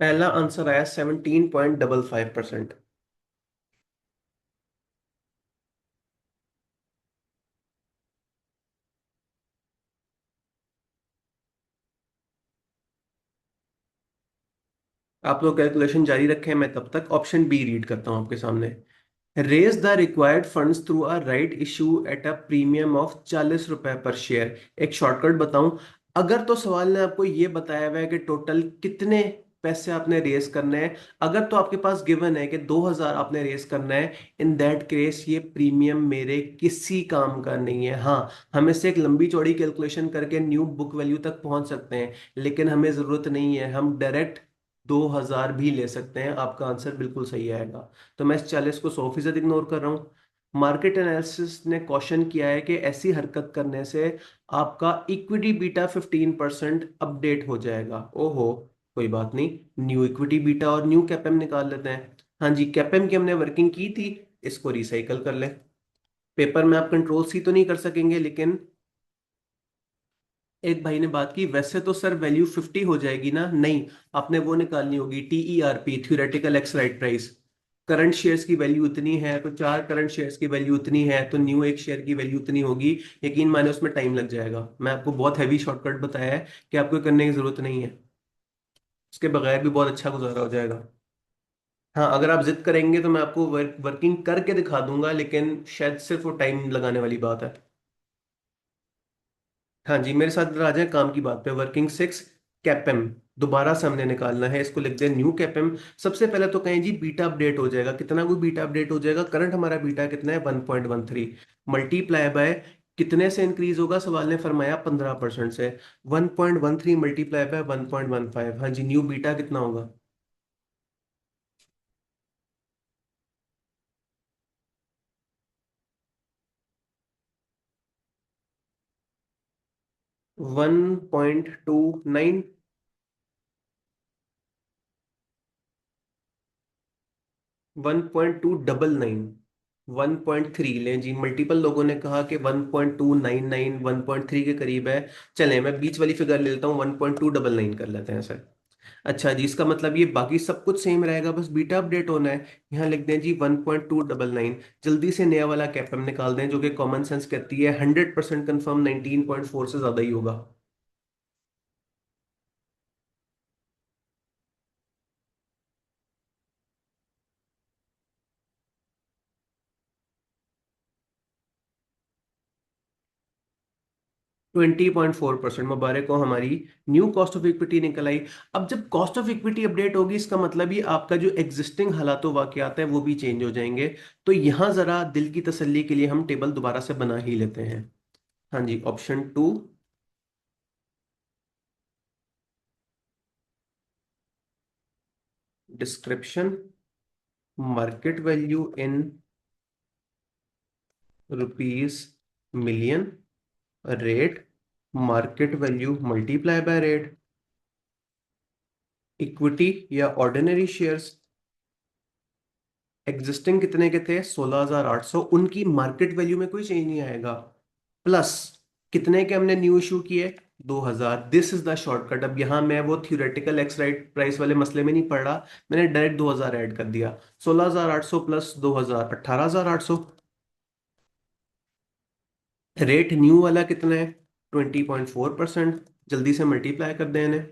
पहला आंसर आया 17.55%। आप लोग कैलकुलेशन जारी रखें, मैं तब तक ऑप्शन बी रीड करता हूं आपके सामने। Raise the required funds through a right issue at a premium of 40 रुपए पर शेयर। एक शॉर्टकट बताऊं, अगर तो सवाल ने आपको ये बताया हुआ है कि टोटल कितने पैसे आपने रेस करने हैं, अगर तो आपके पास गिवन है कि 2000 आपने रेस करना है, इन दैट केस ये प्रीमियम मेरे किसी काम का नहीं है। हाँ, हम इससे एक लंबी चौड़ी कैलकुलेशन करके न्यू बुक वैल्यू तक पहुंच सकते हैं, लेकिन हमें जरूरत नहीं है। हम डायरेक्ट 2000 भी ले सकते हैं, आपका आंसर बिल्कुल सही आएगा। तो मैं इस 40 को 100% इग्नोर कर रहा हूँ। मार्केट एनालिसिस ने क्वेश्चन किया है कि ऐसी हरकत करने से आपका इक्विटी बीटा 15% अपडेट हो जाएगा। ओहो, कोई बात नहीं, न्यू इक्विटी बीटा और न्यू कैपेम निकाल लेते हैं। हाँ जी, कैपेम की हमने वर्किंग की थी, इसको रिसाइकल कर ले। पेपर में आप कंट्रोल सी तो नहीं कर सकेंगे, लेकिन एक भाई ने बात की, वैसे तो सर वैल्यू 50 हो जाएगी ना? नहीं, आपने वो निकालनी होगी, TERP, theoretical x right price. Current shares की वैल्यू उतनी है तो चार करंट शेयर्स की वैल्यू उतनी है, तो न्यू एक शेयर की वैल्यू उतनी होगी। यकीन माने उसमें टाइम लग जाएगा। मैं आपको बहुत हैवी शॉर्टकट बताया है कि आपको करने की जरूरत नहीं है, उसके बगैर भी बहुत अच्छा गुजारा हो जाएगा। हाँ, अगर आप जिद करेंगे तो मैं आपको वर्किंग करके दिखा दूंगा, लेकिन शायद सिर्फ वो टाइम लगाने वाली बात है। हाँ जी, मेरे साथ आ जाए काम की बात पे। वर्किंग सिक्स कैपेम, दोबारा से हमने निकालना है, इसको लिख दें न्यू कैपेम। सबसे पहले तो कहें जी बीटा अपडेट हो जाएगा, कितना कोई बीटा अपडेट हो जाएगा, करंट हमारा बीटा कितना है 1.13, मल्टीप्लाई बाय कितने से इंक्रीज होगा, सवाल ने फरमाया 15% से। 1.13 मल्टीप्लाई बाय 1.15, हाँ जी, न्यू बीटा कितना होगा? 1.29। 1.299। 1.3 लें जी, मल्टीपल लोगों ने कहा कि 1.299, 1.3 के करीब है। चलें, मैं बीच वाली फिगर ले लेता हूँ, 1.299 कर लेते हैं सर। अच्छा जी, इसका मतलब ये बाकी सब कुछ सेम रहेगा, बस बीटा अपडेट होना है। यहाँ लिख दें जी 1.299। जल्दी से नया वाला कैपम निकाल दें, जो कि कॉमन सेंस कहती है 100% कन्फर्म 19.4 से ज्यादा ही होगा। 20.4%, मुबारक हो, हमारी न्यू कॉस्ट ऑफ इक्विटी निकल आई। अब जब कॉस्ट ऑफ इक्विटी अपडेट होगी, इसका मतलब ये आपका जो एग्जिस्टिंग हालात वाकयात है वो भी चेंज हो जाएंगे। तो यहां जरा दिल की तसल्ली के लिए हम टेबल दोबारा से बना ही लेते हैं। हाँ जी, option two, description, market value in rupees million, rate, market value multiply by rate, equity या ऑर्डिनरी शेयर्स। एग्जिस्टिंग कितने के थे? 16,800, उनकी मार्केट वैल्यू में कोई चेंज नहीं आएगा। प्लस कितने के हमने न्यू इशू किए? 2,000। This is the shortcut. अब यहां मैं वो थियोरेटिकल एक्स राइट प्राइस वाले मसले में नहीं पड़ रहा, मैंने डायरेक्ट 2,000 ऐड कर दिया। 16,800 प्लस 2,000, 18,800। रेट न्यू वाला कितना है? 20.4%। जल्दी से मल्टीप्लाई कर दें इन्हें।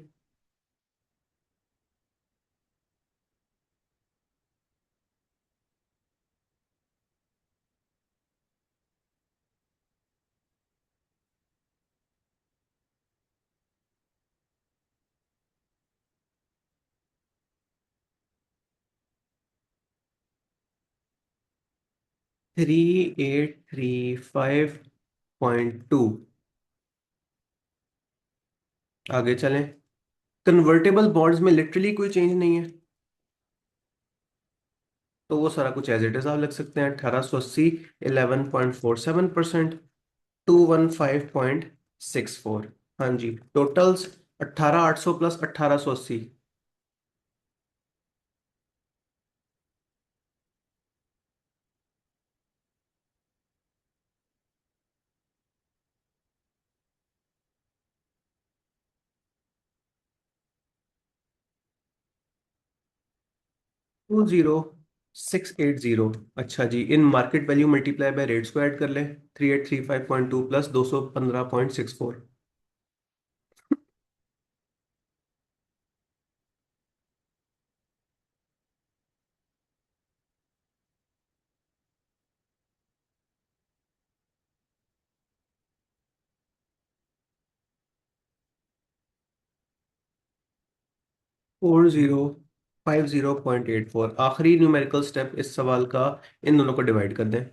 3835.2। आगे चलें। कन्वर्टेबल बॉन्ड्स में लिटरली कोई चेंज नहीं है, तो वो सारा कुछ एज इट इज आप लिख सकते हैं। 1880, 11.47%, 215.64। हाँ जी, टोटल्स 18,800 प्लस 1880। 20680। अच्छा जी, in market value multiply by rates को ऐड कर लें। 3835.2 प्लस 215.64। 4050.84, आखिरी न्यूमेरिकल स्टेप इस सवाल का। इन दोनों को डिवाइड कर दें।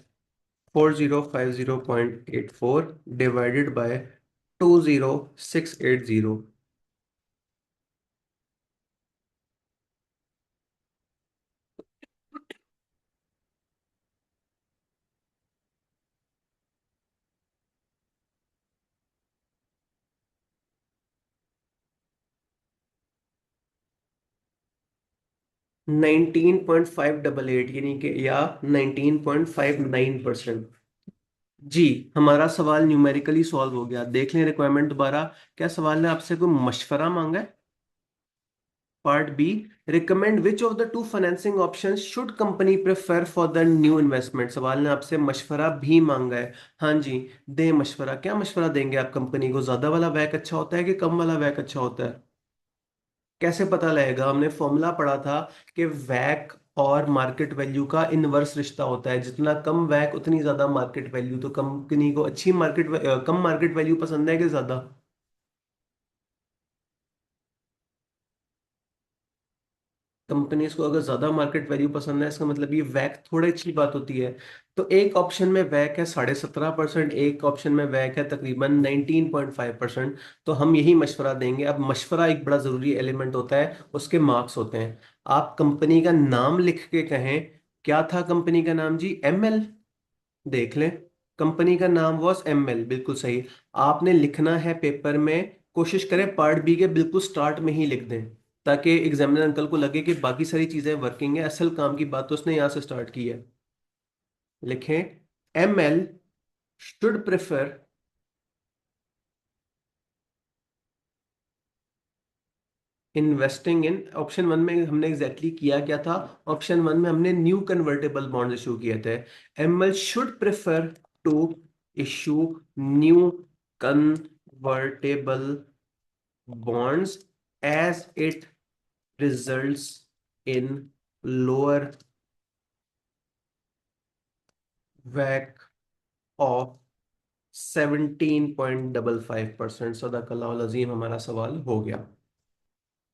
4050.84 डिवाइडेड बाय 20680। 19.588, यानी कि या 19.59%। जी, हमारा सवाल न्यूमेरिकली सॉल्व हो गया। देख लें रिक्वायरमेंट दोबारा। क्या सवाल ने आपसे कोई मशवरा मांगा है? Part B, recommend which of the two financing options should company prefer for the new investment. सवाल ने आपसे मशवरा भी मांगा है। हाँ जी, दे मशवरा। क्या मशवरा देंगे आप कंपनी को? ज्यादा वाला बैक अच्छा होता है कि कम वाला बैक अच्छा होता है? कैसे पता लगेगा? हमने फॉर्मूला पढ़ा था कि वैक और मार्केट वैल्यू का इनवर्स रिश्ता होता है, जितना कम वैक उतनी ज्यादा मार्केट वैल्यू। तो कंपनी को अच्छी कम मार्केट वैल्यू पसंद है कि ज्यादा? कंपनीज को अगर ज्यादा मार्केट वैल्यू पसंद है, इसका मतलब ये वैक थोड़ी अच्छी बात होती है। तो एक ऑप्शन में वैक है 17.5%, एक ऑप्शन में वैक है तकरीबन 19.5%। तो हम यही मशवरा देंगे। अब मशवरा एक बड़ा जरूरी एलिमेंट होता है, उसके मार्क्स होते हैं। आप कंपनी का नाम लिख के कहें। क्या था कंपनी का नाम जी? ML। देख लें। कंपनी का नाम वॉज ML, बिल्कुल सही। आपने लिखना है पेपर में, कोशिश करें पार्ट बी के बिल्कुल स्टार्ट में ही लिख दें, ताकि एग्जामिनर अंकल को लगे कि बाकी सारी चीजें वर्किंग है, असल काम की बात तो उसने यहां से स्टार्ट की है। लिखें, ML should prefer investing in. Option one में हमने एग्जैक्टली किया क्या था? ऑप्शन वन में हमने न्यू कन्वर्टेबल बॉन्ड इशू किए थे। ML should prefer to issue new convertible bonds as it results in lower WACC of 17.55%। सदाकल्लाहुल अजीम, हमारा सवाल हो गया।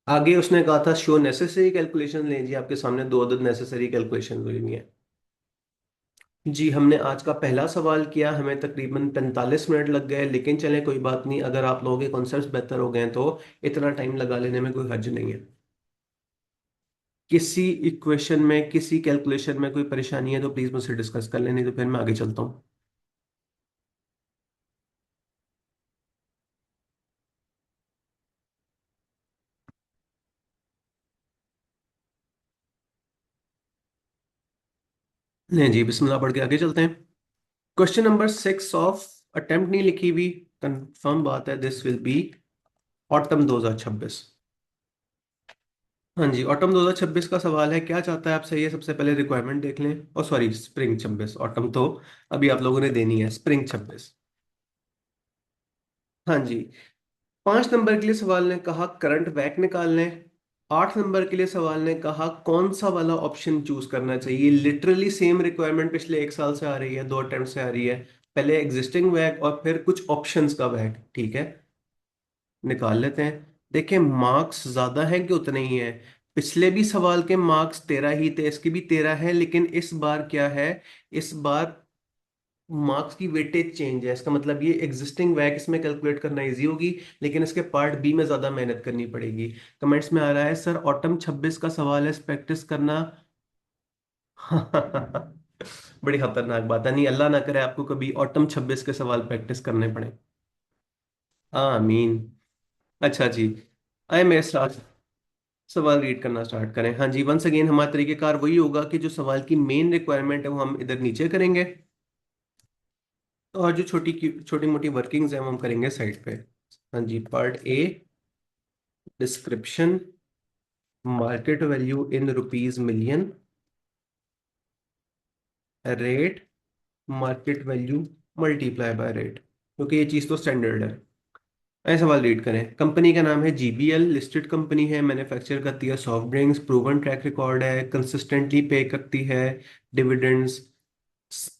आगे उसने कहा था शो नेसेसरी कैलकुलेशन। लें जी, आपके सामने दो अदद नेसेसरी कैलकुलेशन हुई हुई है। जी, हमने आज का पहला सवाल किया, हमें तकरीबन 45 मिनट लग गए, लेकिन चलें कोई बात नहीं, अगर आप लोगों के कॉन्सेप्ट्स बेहतर हो गए तो इतना टाइम लगा लेने में कोई हर्ज नहीं है। किसी इक्वेशन में, किसी कैलकुलेशन में कोई परेशानी है तो प्लीज मुझसे डिस्कस कर लें, नहीं तो फिर मैं आगे चलता हूँ। नहीं जी, बिस्मिल्लाह पढ़ के आगे चलते हैं। क्वेश्चन नंबर 6 ऑफ अटेम्प्ट नहीं लिखी हुई, कंफर्म बात है, दिस विल बी ऑटम 2026। हाँ जी, ऑटम 2026 का सवाल है। क्या चाहता है आपसे ये? सबसे पहले रिक्वायरमेंट देख लें। और सॉरी, स्प्रिंग 26, ऑटम तो अभी आप लोगों ने देनी है, स्प्रिंग 26। हाँ जी। 5 नंबर के लिए सवाल ने कहा करंट बैक निकाल लें। 8 नंबर के लिए सवाल ने कहा कौन सा वाला ऑप्शन चूज करना चाहिए। लिटरली सेम रिक्वायरमेंट पिछले 1 साल से आ रही है, 2 अटेम्प्ट से आ रही है। पहले एग्जिस्टिंग वैक और फिर कुछ ऑप्शंस का वैक, ठीक है। निकाल लेते हैं। देखें, मार्क्स ज्यादा हैं कि उतने ही हैं? पिछले भी सवाल के मार्क्स 13 ही थे, इसके भी 13 हैं, लेकिन इस बार क्या है? इस बार मार्क्स की वेटेज चेंज है। इसका मतलब ये एग्जिस्टिंग वैक इसमें कैलकुलेट करना इजी होगी, लेकिन इसके पार्ट बी में ज्यादा मेहनत करनी पड़ेगी। कमेंट्स में आ रहा है सर ऑटम 26 का सवाल है, प्रैक्टिस करना। बड़ी खतरनाक बात है। नहीं, अल्लाह ना करे आपको कभी ऑटम 26 के सवाल प्रैक्टिस करने पड़े। आमीन। अच्छा जी, आए मेरे साथ सवाल रीड करना स्टार्ट करें। हाँ जी, वंस अगेन हमारा तरीकेकार वही होगा कि जो सवाल की मेन रिक्वायरमेंट है वो हम इधर नीचे करेंगे, और जो छोटी छोटी मोटी वर्किंग्स हैं वो हम करेंगे साइड पे। हाँ जी, part A, description, market value in rupees million, rate, market value multiply by rate, क्योंकि ये चीज़ तो स्टैंडर्ड है। ऐसा सवाल रीड करें। कंपनी का नाम है GBL, लिस्टेड कंपनी है, मैन्युफैक्चर करती है soft drinks, proven track record है, कंसिस्टेंटली पे करती है डिविडेंड्स।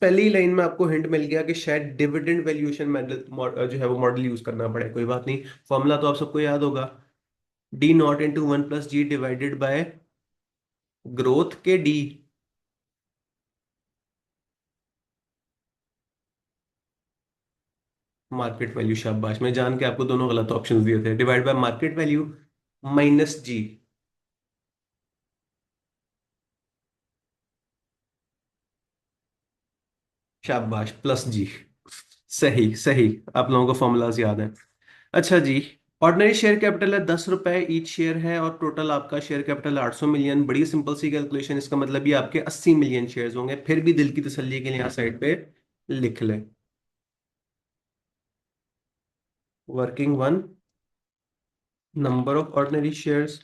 पहली लाइन में आपको हिंट मिल गया कि शायद डिविडेंड वैल्यूएशन मॉडल जो है वो मॉडल यूज करना पड़े। कोई बात नहीं, फॉर्मूला तो आप सबको याद होगा। D0 × 1 + G divided by growth के D। मार्केट वैल्यू, शाबाश, मैं जान के आपको दोनों गलत ऑप्शंस दिए थे। Divide by market value minus जी। शाबाश, प्लस जी। सही सही, आप लोगों को फॉर्मूलाज याद है। अच्छा जी, ऑर्डिनरी शेयर कैपिटल है 10 रुपए ईच शेयर है, और टोटल आपका शेयर कैपिटल 800 मिलियन। बड़ी सिंपल सी कैलकुलेशन, इसका मतलब ये आपके 80 मिलियन शेयर्स होंगे। फिर भी दिल की तसल्ली के लिए यहाँ साइड पे लिख लें, working one, number of ordinary shares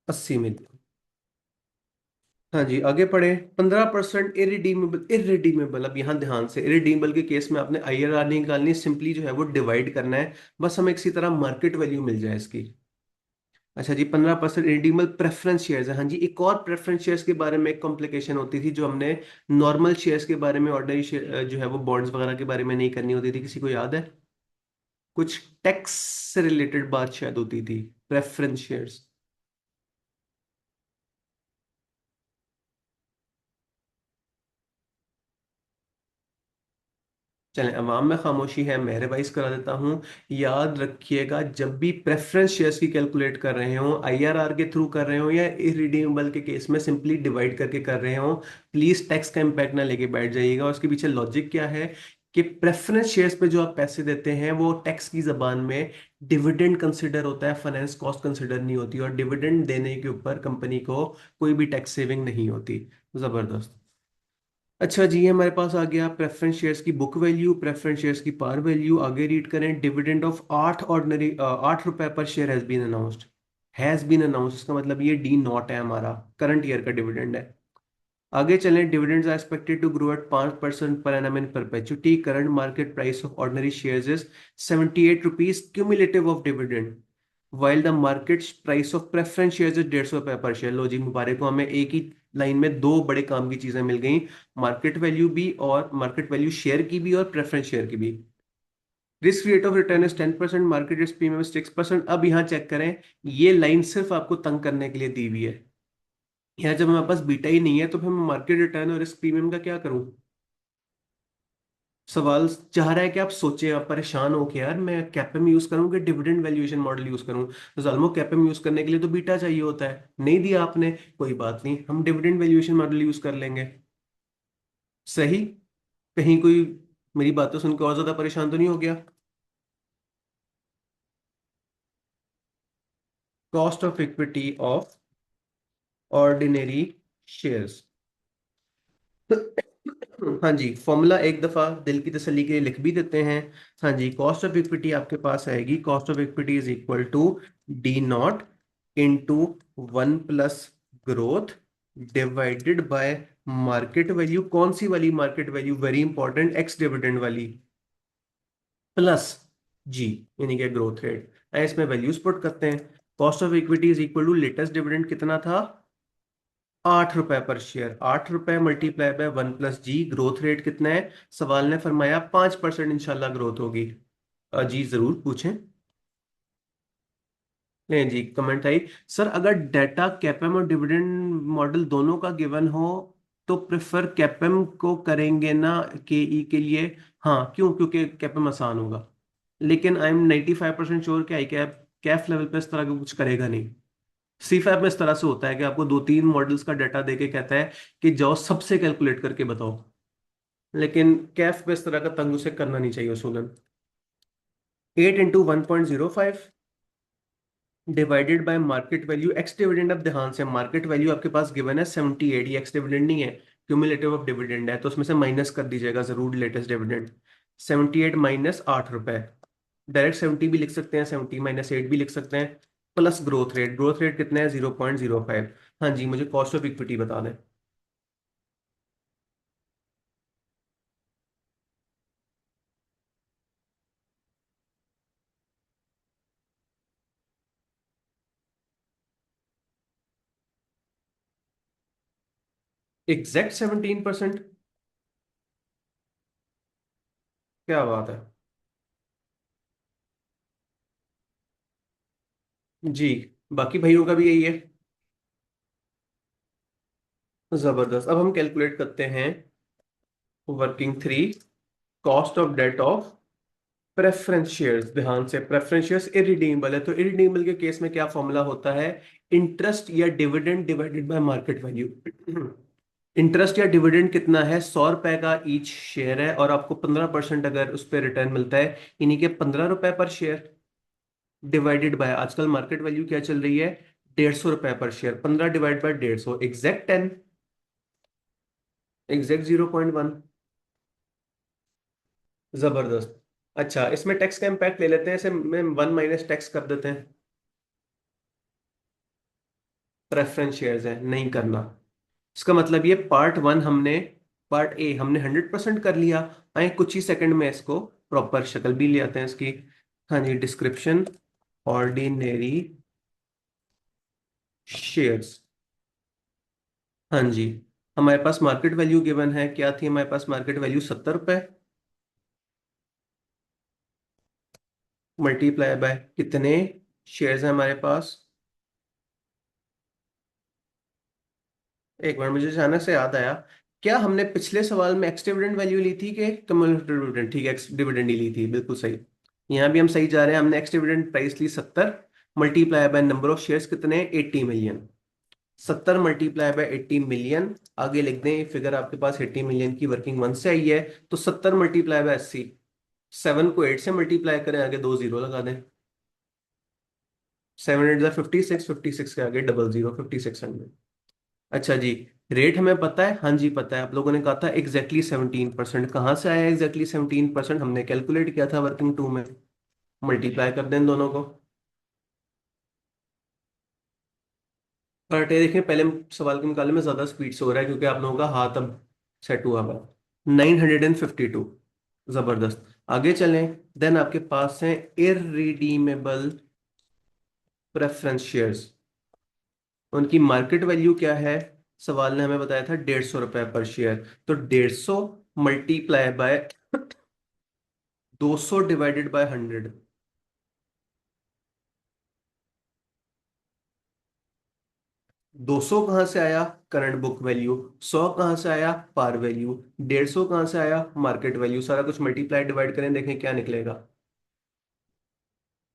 80 million. हाँ जी, आगे पढ़े। 15% इरिडीमेबल। इरिडीमेबल, अब यहाँ ध्यान से, इरिडीमेबल के केस में आपने IRR नहीं निकालनी, सिंपली जो है वो डिवाइड करना है। बस हमें किसी तरह मार्केट वैल्यू मिल जाए इसकी। अच्छा जी, 15% रिडीमेबल प्रेफरेंस शेयर्स है। हाँ जी, एक और प्रेफरेंस शेयर्स के बारे में एक कॉम्प्लिकेशन होती थी जो हमने नॉर्मल शेयर्स के बारे में, ऑर्डिनरी शेयर जो है वो बॉन्ड्स वगैरह के बारे में नहीं करनी होती थी। किसी को याद है? कुछ टैक्स से रिलेटेड बात शायद होती थी, प्रेफरेंस शेयर्स। चलें, अवाम में खामोशी है, मैं रिवाइज करा देता हूँ। याद रखिएगा, जब भी प्रेफरेंस शेयर्स की कैलकुलेट कर रहे हो, आईआरआर के थ्रू कर रहे हो या इरिडीमेबल के केस में सिंपली डिवाइड करके कर रहे हो, प्लीज टैक्स का इम्पैक्ट ना लेके बैठ जाइएगा। उसके पीछे लॉजिक क्या है कि प्रेफरेंस शेयर्स पे जो आप पैसे देते हैं वो टैक्स की जबान में डिविडेंड कंसिडर होता है, फाइनेंस कॉस्ट कंसिडर नहीं होती, और डिविडेंड देने के ऊपर कंपनी को कोई भी टैक्स सेविंग नहीं होती। जबरदस्त। अच्छा जी, ये हमारे पास आ गया प्रेफरेंस शेयर्स की बुक वैल्यू, प्रेफरेंस शेयर्स की पार वैल्यू। आगे रीड करें, डिविडेंड ऑफ 8 रुपए पर share has been announced. Has been announced इसका मतलब ये डी नॉट है, हमारा करंट ईयर का डिविडेंड है। आगे चलें, dividends are expected to grow at 5% per annum in perpetuity. Current market price of ordinary shares is 78 rupees cumulative of dividend, while the market price of preference shares is 150 रुपए पर share. लो जी, मुबारक हो, हमें एक ही line में दो बड़े काम की चीजें मिल गई। मार्केट वैल्यू भी, और मार्केट वैल्यू शेयर की भी और प्रेफरेंस शेयर की भी। Risk rate of return is 10%, market risk premium 6%। अब यहाँ चेक करें, ये लाइन सिर्फ आपको तंग करने के लिए दी हुई है। यहाँ जब हमारे पास बीटा ही नहीं है तो फिर मैं मार्केट रिटर्न और रिस्क प्रीमियम का क्या करूं? सवाल चाह रहा है कि आप सोचें, आप परेशान हो कि यार मैं कैपेम यूज करूं कि डिविडेंड वैल्यूएशन मॉडल यूज करूं। तो जालमो, कैपेम यूज करने के लिए तो बीटा चाहिए होता है, नहीं दिया आपने, कोई बात नहीं, हम डिविडेंड वैल्यूएशन मॉडल यूज कर लेंगे। सही। कहीं कोई मेरी बातों सुन के और ज्यादा परेशान तो नहीं हो गया? Cost of equity of ordinary shares. हाँ जी, फॉर्मूला एक दफा दिल की तसल्ली के लिए लिख भी देते हैं। हाँ जी, कॉस्ट ऑफ इक्विटी आपके पास आएगी, cost of equity is equal to D not into 1 plus growth divided by market value. कौन सी वाली market value? Very important, ex dividend वाली, प्लस जी, यानी कि ग्रोथ रेट। इसमें वैल्यूज पुट करते हैं। Cost of equity is equal to latest dividend कितना था? 8 रुपए पर शेयर। 8 रुपए multiply by 1 plus g, growth rate कितना है? सवाल ने फरमाया 5% इंशाल्लाह ग्रोथ होगी। जी जरूर पूछें। नहीं जी, कमेंट आई। सर, अगर डेटा कैपेम और डिविडेंड मॉडल दोनों का गिवन हो तो प्रेफर कैपेम को करेंगे ना के ई के लिए? हाँ, क्यों? क्योंकि कैपेम आसान होगा। लेकिन आई एम 95% श्योर कि आई कैप कैफ लेवल पे इस तरह का कुछ करेगा नहीं। सी फैप में इस तरह से होता है कि आपको दो तीन मॉडल्स का डाटा देके कहता है कि जाओ सबसे कैलकुलेट करके बताओ। लेकिन कैफ पे इस तरह का तंग उसे करना नहीं चाहिए उसूलन। 8 into 1.05 divided by market value x dividend. अब ध्यान से, मार्केट वैल्यू आपके पास गिवन है 78, ये एक्स डिविडेंड नहीं है, क्यूमुलेटिव ऑफ डिविडेंड है, तो उसमें से माइनस कर दीजिएगा जरूर लेटेस्ट डिविडेंड। 78 माइनस 8 रुपए, डायरेक्ट 70 भी लिख सकते हैं, 70 - 8 भी लिख सकते हैं, plus growth rate. Growth rate कितना है? 0.05। हाँ जी, मुझे कॉस्ट ऑफ इक्विटी बता दें। एग्जैक्ट 17%? क्या बात है। जी, बाकी भाइयों का भी यही है। जबरदस्त। अब हम कैलकुलेट करते हैं working 3, cost of debt of preference shares. ध्यान से, प्रेफरेंस शेयर्स इरिडीमेबल है, तो इरिडीमेबल के केस में क्या फॉर्मूला होता है? इंटरेस्ट या dividend divided by market value. Interest या डिविडेंड कितना है? 100 रुपए का ईच शेयर है, और आपको 15% अगर उस पर रिटर्न मिलता है, यानी कि 15 रुपए पर शेयर, डिवाइडेड बाय आजकल मार्केट वैल्यू क्या चल रही है? 150 रुपए पर share. 15 divide by 150, exact 10, exact 0.1। जबरदस्त। अच्छा, इसमें टैक्स का इम्पैक्ट ले लेते हैं, इसे में 1 - टैक्स कर देते हैं। प्रेफरेंस शेयर्स है, नहीं करना। इसका मतलब ये पार्ट 1 हमने, पार्ट 1 हमने 100% कर लिया। आए कुछ ही सेकंड में इसको प्रॉपर शक्ल भी ले आते हैं इसकी। हाँ जी, डिस्क्रिप्शन ऑर्डिनरी शेयर्स। हाँ जी। हमारे पास मार्केट वैल्यू गिवन है, क्या थी हमारे पास मार्केट वैल्यू? 70 रुपए मल्टीप्लाई बाय कितने शेयर्स हैं हमारे पास? एक बार मुझे अचानक से याद आया, क्या हमने पिछले सवाल में एक्स डिविडेंड वैल्यू ली थी कि कम्युलेटिव डिविडेंड? ठीक है, एक्स डिविडेंड ही ली थी, बिल्कुल सही। यहाँ भी हम सही जा रहे हैं, हमने एक्स डिविडेंड प्राइस ली 70, multiply by number of shares कितने? 80 मिलियन। 70 × 80 मिलियन, आगे लिख दें फिगर आपके पास 80 मिलियन की वर्किंग मंथ से आई है, तो 70 × 80। 7 को 8 से मल्टीप्लाई करें, आगे दो जीरो लगा दें। 7 8 56, 56 के आगे डबल जीरो, 5600। अच्छा जी। रेट हमें पता है, हाँ जी पता है, आप लोगों ने कहा था एग्जैक्टली 17%। कहाँ से आया एग्जैक्टली 17%? हमने कैलकुलेट किया था वर्किंग टू में। मल्टीप्लाई कर दें इन दोनों को। बट ये देखें, पहले सवाल के मुकाबले में ज्यादा स्पीड से हो रहा है क्योंकि आप लोगों का हाथ अब सेट हुआ हुआ है। 952। जबरदस्त। आगे चलें। देन आपके पास है इररिडीमेबल प्रेफरेंस शेयर्स। उनकी मार्केट वैल्यू क्या है? सवाल ने हमें बताया था 150 रुपए पर शेयर। तो 150 मल्टीप्लाई बाय 200 डिवाइडेड बाय 100। 200 कहाँ से आया? Current book value. 100 कहाँ से आया? Par value. 150 कहाँ से आया? Market value. सारा कुछ मल्टीप्लाई डिवाइड करें, देखें क्या निकलेगा।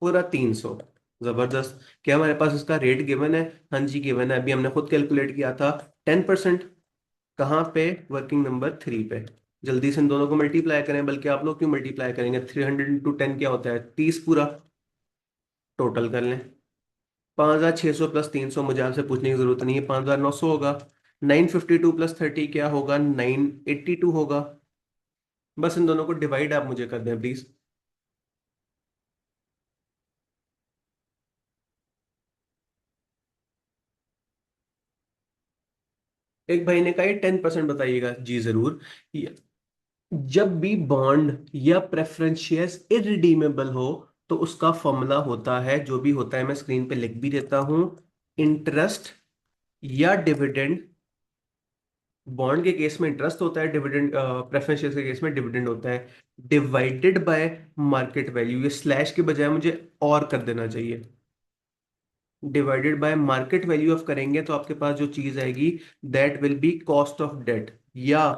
पूरा 300। जबरदस्त। क्या हमारे पास इसका रेट गिवन है? हाँ जी गिवन है, अभी हमने खुद कैलकुलेट किया था। 10%। कहाँ पे? वर्किंग नंबर 3 पे। जल्दी से इन दोनों को मल्टीप्लाई करें, बल्कि आप लोग क्यों मल्टीप्लाई करेंगे? 300 × 10 क्या होता है? 30 पूरा। टोटल कर लें। 5600 प्लस 300, मुझे आपसे पूछने की जरूरत नहीं है, 5900 होगा। 952 + 30 क्या होगा? 982 होगा। बस इन दोनों को डिवाइड आप मुझे कर दें प्लीज। एक भाई ने कहा 10% बताइएगा, जी जरूर। जब भी बॉन्ड या प्रेफरेंस शेयर्स इरिडीमेबल हो, तो उसका फॉर्मूला होता है, जो भी होता है मैं स्क्रीन पे लिख भी देता हूं। इंटरेस्ट या डिविडेंड। बॉन्ड के केस में इंटरेस्ट होता है, डिविडेंड प्रेफरेंस शेयर्स के केस में डिविडेंड होता है। डिवाइडेड बाय मार्केट वैल्यू, ये स्लैश के बजाय मुझे और कर देना चाहिए। Divided by market value of करेंगे तो आपके पास जो चीज आएगी, that will be cost of debt या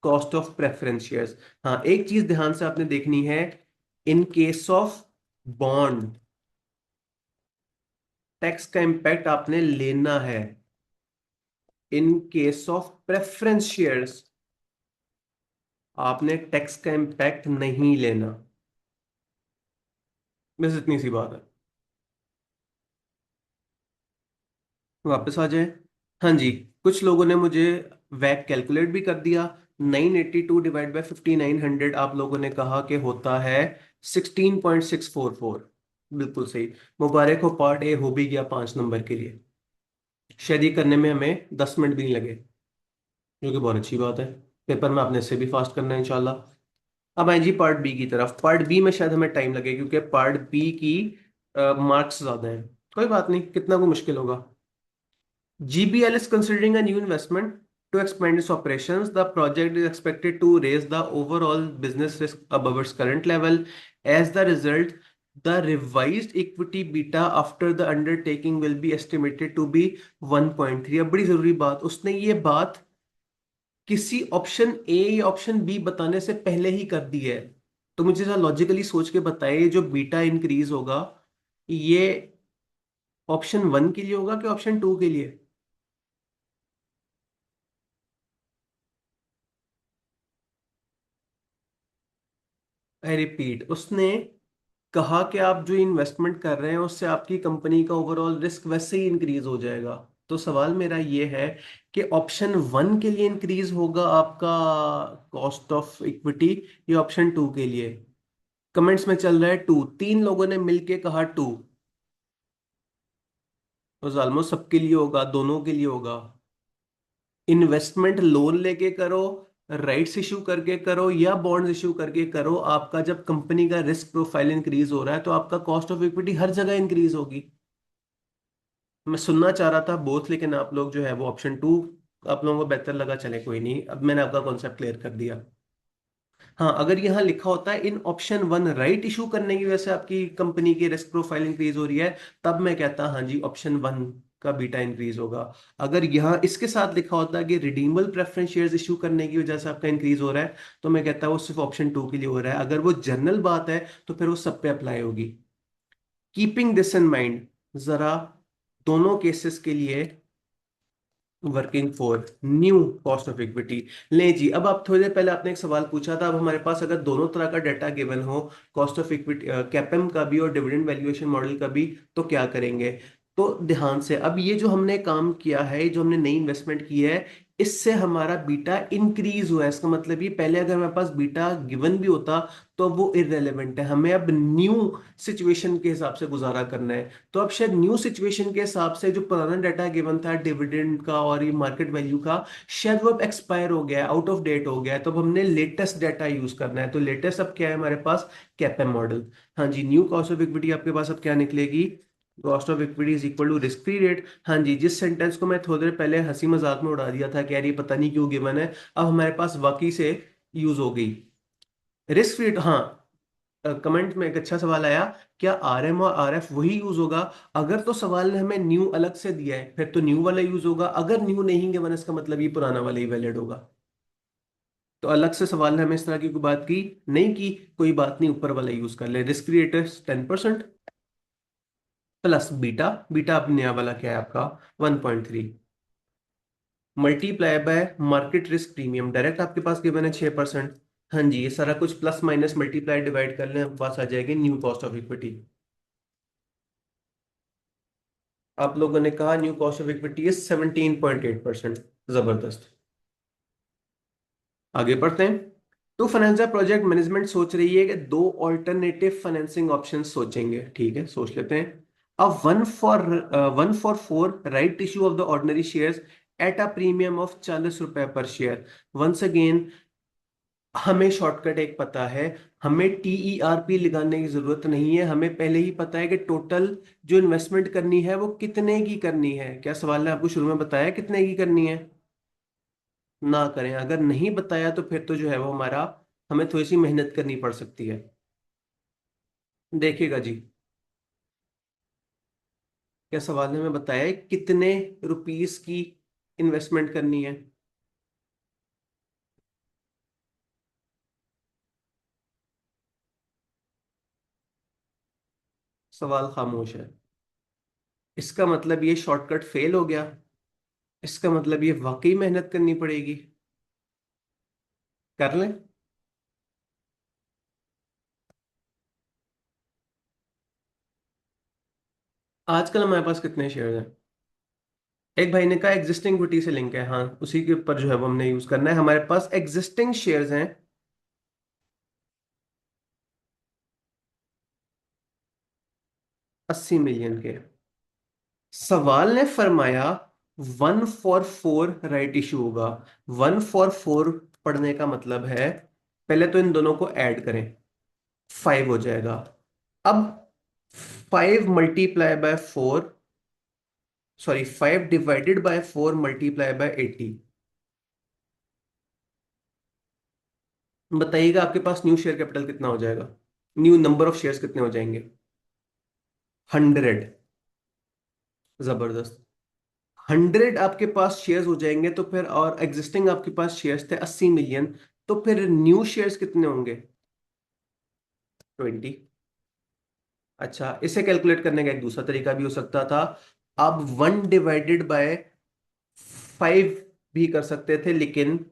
कॉस्ट ऑफ प्रेफरेंस शेयर्स। हाँ, एक चीज ध्यान से आपने देखनी है। In case of bond, tax का इंपैक्ट आपने लेना है। In case of preference shares, आपने टैक्स का इंपैक्ट नहीं लेना। बस इतनी सी बात है। वापस आ जाए। हाँ जी। कुछ लोगों ने मुझे वैक कैलकुलेट भी कर दिया। 982 डिवाइड बाय 5900 आप लोगों ने कहा कि होता है 16.644। बिल्कुल सही। मुबारक हो, पार्ट ए हो भी गया 5 नंबर के लिए। शायद ये करने में हमें 10 मिनट भी नहीं लगे, जो कि बहुत अच्छी बात है। पेपर में आपने इससे भी फास्ट करना है इंशाल्लाह। अब आए जी पार्ट बी की तरफ। पार्ट बी में शायद हमें टाइम लगे क्योंकि पार्ट बी की मार्क्स ज्यादा हैं। कोई बात नहीं, कितना को मुश्किल होगा। GBL is considering a new investment to expand its operations. The project is expected to raise the overall business risk above its current level. As the result, the revised equity beta after the undertaking will be estimated to be 1.3। अब बड़ी जरूरी बात, उसने ये बात किसी option A या option B बताने से पहले ही कर दी है। तो मुझे जरा लॉजिकली सोच के बताइए, जो बीटा इंक्रीज होगा, ये ऑप्शन 1 के लिए होगा कि ऑप्शन 2 के लिए? आई रिपीट, उसने कहा कि आप जो इन्वेस्टमेंट कर रहे हैं उससे आपकी कंपनी का ओवरऑल रिस्क वैसे ही इंक्रीज हो जाएगा। तो सवाल मेरा ये है कि ऑप्शन 1 के लिए इंक्रीज होगा आपका कॉस्ट ऑफ इक्विटी या ऑप्शन 2 के लिए? कमेंट्स में चल रहा है 2, 3 लोगों ने मिलके कहा 2। तो ऑलमोस्ट सबके लिए होगा, दोनों के लिए होगा। इन्वेस्टमेंट लोन लेके करो, राइट्स इशू करके करो या बॉन्ड्स इशू करके करो, आपका जब कंपनी का रिस्क प्रोफाइल इंक्रीज हो रहा है तो आपका कॉस्ट ऑफ इक्विटी हर जगह इंक्रीज होगी। मैं सुनना चाह रहा था बोथ, लेकिन आप लोग जो है वो ऑप्शन टू आप लोगों को बेहतर लगा, चले कोई नहीं, अब मैंने आपका कॉन्सेप्ट क्लियर कर दिया। हाँ, अगर यहाँ लिखा होता है इन ऑप्शन वन राइट इशू करने की वजह से आपकी कंपनी की रिस्क प्रोफाइल इंक्रीज हो रही है, तब मैं कहता हाँ जी ऑप्शन वन का बीटा इंक्रीज होगा। अगर यहाँ इसके साथ लिखा होता है कि रिडीमेबल प्रेफरेंस शेयर्स इशू करने की वजह से आपका इंक्रीज हो रहा है, तो मैं कहता हूँ वो सिर्फ ऑप्शन टू के लिए हो रहा है। अगर वो जनरल बात है तो फिर वो सब पे अप्लाई होगी। कीपिंग दिस इन माइंड, जरा दोनों केसेस के लिए working for new cost of equity. ले जी, अब आप थोड़ी देर पहले आपने एक सवाल पूछा था, अब हमारे पास अगर दोनों तरह का डाटा गिवन हो, कॉस्ट ऑफ इक्विटी कैपेम का भी और डिविडेंड वैल्यूएशन मॉडल का भी, तो क्या करेंगे। तो ध्यान से, अब ये जो हमने काम किया है, जो हमने नई इन्वेस्टमेंट की है, इससे हमारा बीटा इंक्रीज हुआ है। इसका मतलब ये पहले अगर हमारे पास बीटा गिवन भी होता तो अब वो इररेलेवेंट है, हमें अब न्यू सिचुएशन के हिसाब से गुजारा करना है। तो अब शायद न्यू सिचुएशन के हिसाब से जो पुराना डाटा गिवन था डिविडेंड का और ये मार्केट वैल्यू का, शायद वो अब एक्सपायर हो गया है, आउट ऑफ डेट हो गया है, तो अब हमने लेटेस्ट डाटा यूज करना है। तो लेटेस्ट अब क्या है हमारे पास, कैपेम मॉडल। हाँ जी, न्यू कॉस्ट ऑफ इक्विटी आपके पास अब क्या निकलेगी, cost of equity is equal to risk free rate. हाँ जी, जिस सेंटेंस को मैं थोड़ी देर पहले हंसी मजाक में उड़ा दिया था कि यार ये पता नहीं क्यों गिवन है, अब हमारे पास वाकई से यूज हो गई। रिस्क फ्री, हाँ, कमेंट में एक अच्छा सवाल आया, क्या आर एम और आर एफ वही यूज होगा। अगर तो सवाल ने हमें न्यू अलग से दिया है फिर तो न्यू वाला यूज होगा, अगर न्यू नहीं गिवन इसका मतलब ये पुराना वाला ही वैलिड होगा। तो अलग से सवाल ने हमें इस तरह की कोई बात की नहीं की, कोई बात नहीं, ऊपर वाला यूज कर ले। Risk free rate 10% plus beta, beta अब नया वाला क्या है आपका 1.3, multiply by market risk premium, direct आपके पास गिवन है 6%। हाँ जी, ये सारा कुछ प्लस माइनस मल्टीप्लाई डिवाइड कर लें, आपके पास आ जाएगी न्यू कॉस्ट ऑफ इक्विटी। आप लोगों ने कहा new cost of equity is 17.8%। जबरदस्त। आगे बढ़ते हैं। तो फाइनेंशियल प्रोजेक्ट मैनेजमेंट सोच रही है कि दो ऑल्टरनेटिव फाइनेंसिंग ऑप्शन सोचेंगे, ठीक है सोच लेते हैं। अब one for four right issue of the ordinary shares at a premium of 40 रुपए पर शेयर। वंस अगेन, हमें शॉर्टकट एक पता है, हमें TERP लगाने की जरूरत नहीं है, हमें पहले ही पता है कि टोटल जो इन्वेस्टमेंट करनी है वो कितने की करनी है। क्या सवाल ने आपको शुरू में बताया कितने की करनी है, ना करें। अगर नहीं बताया तो फिर तो जो है वो हमारा, हमें थोड़ी सी मेहनत करनी पड़ सकती है। देखिएगा जी, क्या सवाल ने हमें बताया है कितने रुपीस की इन्वेस्टमेंट करनी है। सवाल खामोश है, इसका मतलब ये शॉर्टकट फेल हो गया, इसका मतलब ये वाकई मेहनत करनी पड़ेगी। कर लें। आजकल हमारे पास कितने शेयर हैं। एक भाई ने कहा एग्जिस्टिंग इक्विटी से लिंक है, हाँ उसी के ऊपर जो है वो हमने यूज करना है। हमारे पास एग्जिस्टिंग शेयर्स हैं 80 मिलियन के। सवाल ने फरमाया 1 फॉर 4 राइट इशू होगा। 1 फॉर 4 पढ़ने का मतलब है, पहले तो इन दोनों को ऐड करें, 5 हो जाएगा। अब 5 multiply by 4, sorry 5 divided by 4 multiply by 80। बताइएगा आपके पास न्यू शेयर कैपिटल कितना हो जाएगा, न्यू नंबर ऑफ शेयर्स कितने हो जाएंगे। 100। जबरदस्त। 100 आपके पास शेयर्स हो जाएंगे तो फिर, और एग्जिस्टिंग आपके पास शेयर्स थे 80 मिलियन, तो फिर न्यू शेयर्स कितने होंगे 20। अच्छा, इसे कैलकुलेट करने का एक दूसरा तरीका भी हो सकता था। आप 1 डिवाइडेड बाय 5 भी कर सकते थे, लेकिन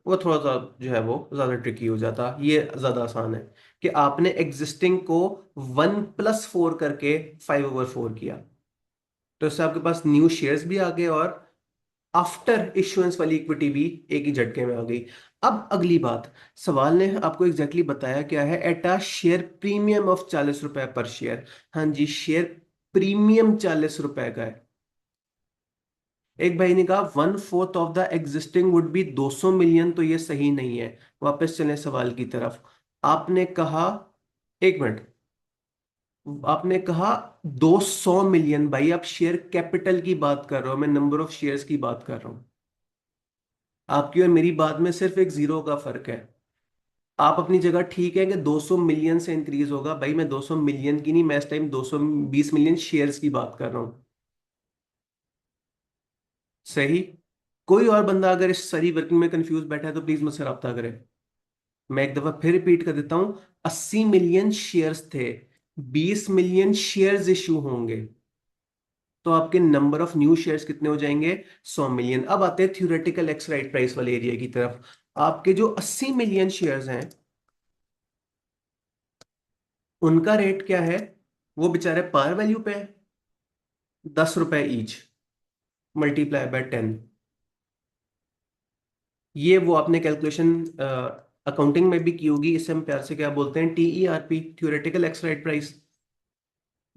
वो थोड़ा सा जो है वो ज्यादा ट्रिकी हो जाता। ये ज्यादा आसान है कि आपने एग्जिस्टिंग को 1+4 करके 5/4 किया, तो इससे आपके पास न्यू शेयर्स भी आ गए और आफ्टर इश्योरेंस वाली इक्विटी भी एक ही झटके में आ गई। अब अगली बात, सवाल ने आपको एग्जैक्टली बताया क्या है, at a share premium of 40 रुपए पर शेयर। हाँ जी, शेयर प्रीमियम 40 रुपए का है। एक भाई ने कहा 1/4 of the existing would be 200 million, तो ये सही नहीं है। वापस चलें सवाल की तरफ। आपने कहा, एक मिनट, आपने कहा 200 मिलियन। भाई आप शेयर कैपिटल की बात कर रहे हो, मैं नंबर ऑफ शेयर्स की बात कर रहा हूं। आपकी और मेरी बात में सिर्फ एक जीरो का फर्क है। आप अपनी जगह ठीक है कि 200 मिलियन से इंक्रीज होगा, भाई मैं 200 मिलियन की नहीं, मैं इस टाइम 220 मिलियन शेयर्स की बात कर रहा हूं। सही। कोई और बंदा अगर इस सारी वर्किंग में कंफ्यूज बैठा है तो प्लीज मुझसे रब्ता करे। मैं एक दफा फिर रिपीट कर देता हूं। 80 मिलियन शेयर्स थे, 20 मिलियन शेयर्स इशू होंगे, तो आपके नंबर ऑफ न्यू शेयर्स कितने हो जाएंगे? 100 मिलियन। अब आते हैं थ्योरेटिकल एक्स राइट प्राइस वाले एरिया की तरफ। आपके जो 80 मिलियन शेयर्स हैं, उनका रेट क्या है? वो बेचारे पार वैल्यू पे है, 10 रुपए ईच, मल्टीप्लाई बाय 10। ये वो आपने कैलकुलेशन अकाउंटिंग में भी की होगी, इसे हम प्यार से क्या बोलते हैं? TERP, theoretical x right price.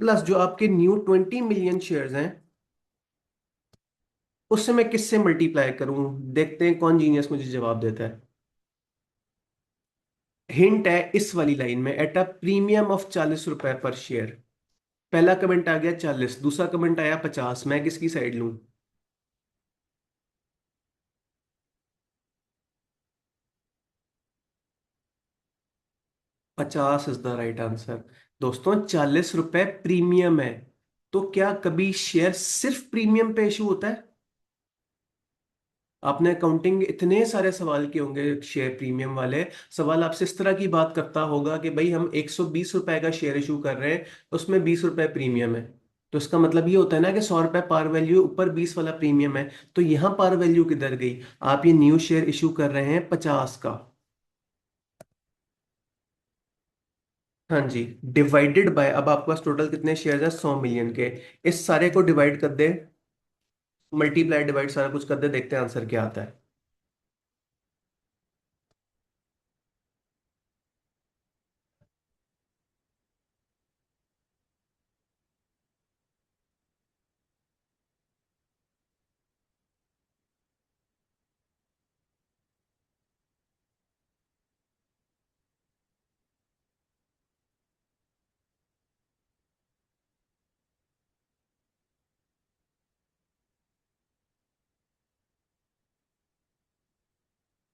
Plus जो आपके न्यू 20 मिलियन शेयर्स हैं, उससे मैं किससे मल्टीप्लाई करूं? देखते हैं कौन जीनियस मुझे जवाब देता है। हिंट है इस वाली लाइन में, एट अ प्रीमियम ऑफ 40 रुपए पर शेयर। पहला कमेंट आ गया 40, दूसरा कमेंट आया 50, मैं किसकी साइड लूं? 50 इज द राइट आंसर। दोस्तों 40 रुपए प्रीमियम है। तो क्या कभी शेयर सिर्फ प्रीमियम पे इशू होता है? आपने अकाउंटिंग इतने सारे सवाल किए होंगे शेयर प्रीमियम वाले। सवाल आपसे इस तरह की बात करता होगा कि भाई हम 120 रुपए का शेयर इशू कर रहे हैं, उसमें 20 रुपए प्रीमियम है। तो इसका मतलब ये होता है ना कि 100 रुपए पार वैल्यू, ऊपर 20 वाला प्रीमियम है। तो यहाँ पार वैल्यू किधर गई? आप ये न्यू शेयर इशू कर रहे हैं 50 का। हाँ जी। डिवाइडेड बाय, अब आपके पास टोटल कितने शेयर है? 100 मिलियन के। इस सारे को डिवाइड कर दे, मल्टीप्लाई डिवाइड सारा कुछ कर दे, देखते हैं आंसर क्या आता है।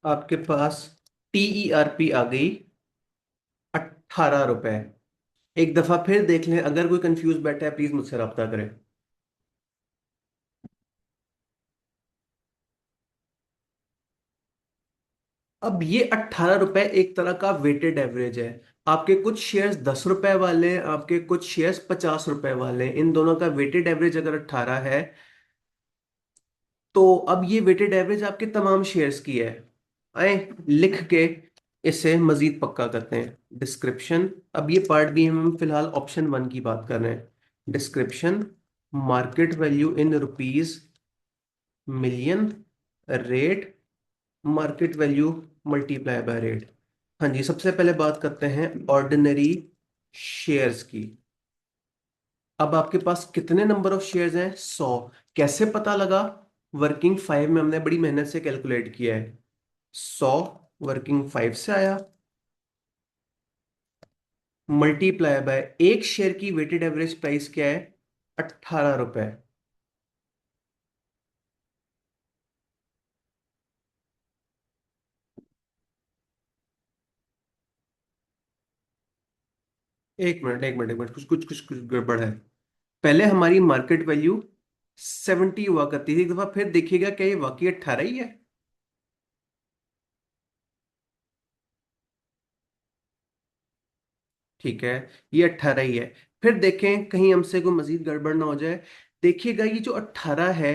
आपके पास TERP आ गई 18 रुपए। एक दफा फिर देख लें, अगर कोई कंफ्यूज बैठा है प्लीज मुझसे रब्ता करें। अब ये 18 रुपए एक तरह का वेटेड एवरेज है। आपके कुछ शेयर्स 10 रुपए वाले हैं, आपके कुछ शेयर्स 50 रुपए वाले हैं, इन दोनों का वेटेड एवरेज अगर 18 है, तो अब ये वेटेड एवरेज आपके तमाम शेयर्स की है। आए लिख के इसे मजीद पक्का करते हैं। डिस्क्रिप्शन, अब ये पार्ट भी हम फिलहाल ऑप्शन 1 की बात कर रहे हैं। Description, market value in rupees million, rate, market value multiply by rate. हाँ जी, सबसे पहले बात करते हैं ऑर्डिनरी शेयर्स की। अब आपके पास कितने नंबर ऑफ शेयर्स हैं? 100। कैसे पता लगा? वर्किंग 5 में हमने बड़ी मेहनत से कैलकुलेट किया है। 100 वर्किंग 5 से आया, मल्टीप्लाई बाय एक शेयर की वेटेड एवरेज प्राइस क्या है? 18 रुपए। एक मिनट, कुछ गड़बड़ है। पहले हमारी मार्केट वैल्यू 70 हुआ करती थी, एक दफा फिर देखिएगा क्या ये वाकई 18 ही है? ठीक है, ये 18 ही है। फिर देखें कहीं हमसे कोई मजीद गड़बड़ ना हो जाए। देखिएगा ये जो 18 है,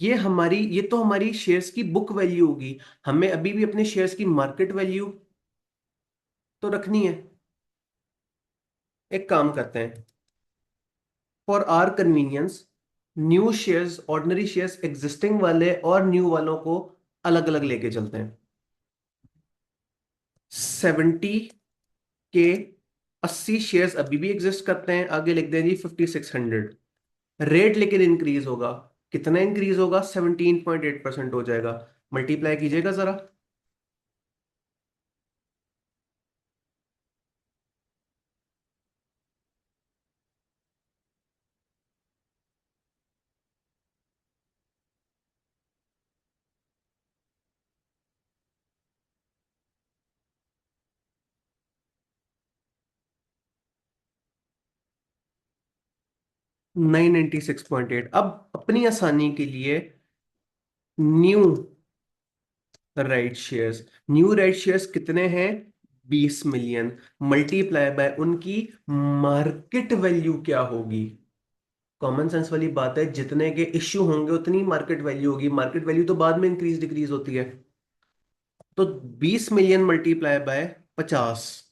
ये तो हमारी शेयर्स की बुक वैल्यू होगी। हमें अभी भी अपने शेयर्स की मार्केट वैल्यू तो रखनी है। एक काम करते हैं, for our convenience, new shares, ordinary shares existing वाले और न्यू वालों को अलग अलग लेके चलते हैं। 70 के 80 शेयर्स अभी भी एग्जिस्ट करते हैं, आगे लिख दें जी 5600। रेट लेकिन इंक्रीज होगा। कितना इंक्रीज होगा? 17.8% हो जाएगा। मल्टीप्लाई कीजिएगा जरा। 996.8। अब अपनी आसानी के लिए new right shares, new right shares कितने हैं? 20 मिलियन, मल्टीप्लाई बाय उनकी मार्केट वैल्यू क्या होगी? कॉमन सेंस वाली बात है, जितने के इश्यू होंगे उतनी मार्केट वैल्यू होगी, मार्केट वैल्यू तो बाद में इंक्रीज डिक्रीज होती है। तो 20 मिलियन मल्टीप्लाई बाय 50,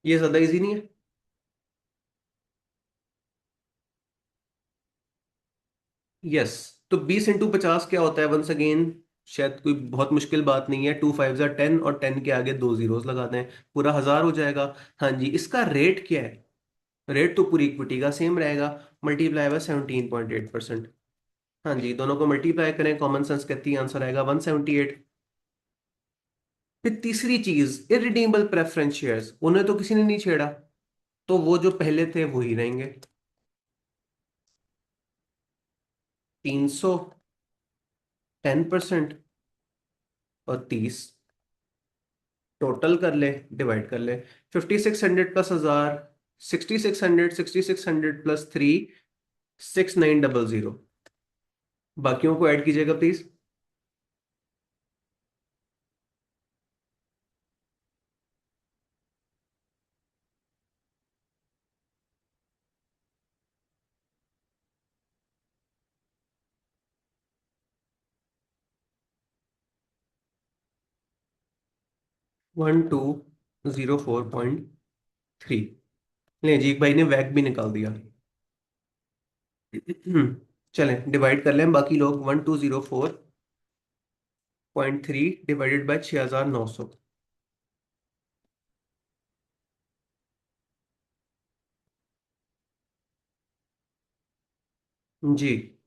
ये ज्यादा इजी नहीं है? यस। तो 20 इंटू 50 क्या होता है? वंस अगेन, शायद कोई बहुत मुश्किल बात नहीं है, 2 5 10 और 10 के आगे दो जीरोस लगा दें, पूरा 1000 हो जाएगा। हाँ जी, इसका रेट क्या है? रेट तो पूरी इक्विटी का सेम रहेगा, मल्टीप्लाई बाय 17.8%। हाँ जी, दोनों को मल्टीप्लाई करें, कॉमन सेंस कहती है आंसर आएगा 178। फिर तीसरी चीज, इरिडीमेबल प्रेफरेंस शेयर्स, उन्हें तो किसी ने नहीं छेड़ा, तो वो जो पहले थे वही रहेंगे। 300, 10% और 30, टोटल कर ले, डिवाइड कर ले। 5600 प्लस 1000, 6600, 6600 प्लस 3, 6900। बाकियों को ऐड कीजिएगा प्लीज। 1204.3। ले जी, एक भाई ने वैक भी निकाल दिया। चलें डिवाइड कर लें बाकी लोग, 1204.3 डिवाइडेड बाय 6900। जी,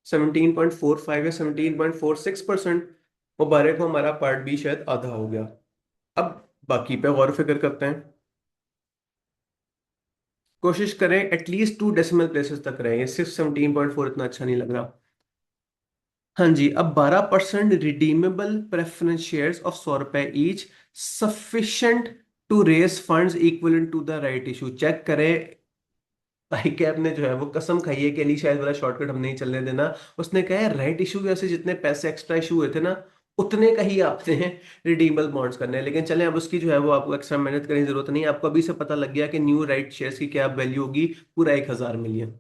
17.45 या 17.46%। मुबारक हो, हमारा पार्ट बी शायद आधा हो गया। अब बाकी पे गौर फिक्र करते हैं। कोशिश करें एटलीस्ट 2 डेसिमल प्लेसेस तक रहे, सिर्फ 17.4 इतना अच्छा नहीं लग रहा। हाँ जी, अब 12% रिडीमेबल प्रेफरेंस शेयर्स ऑफ 100 रुपए each, sufficient to raise funds equivalent to the right issue. Check करें, भाई कैब ने जो है वो कसम खाई है कि अली शायद वाला शॉर्टकट हम नहीं चलने देना। उसने कहा है राइट इशू की वजह से जितने पैसे एक्स्ट्रा इशू हुए थे ना, उतने का ही आपने रिडीमेबल बॉन्ड्स करने हैं। लेकिन चलें, अब उसकी जो है वो आपको एक्स्ट्रा मेहनत करने की जरूरत नहीं है, आपको अभी से पता लग गया कि न्यू राइट शेयर्स की क्या वैल्यू होगी, पूरा 1000 मिलियन।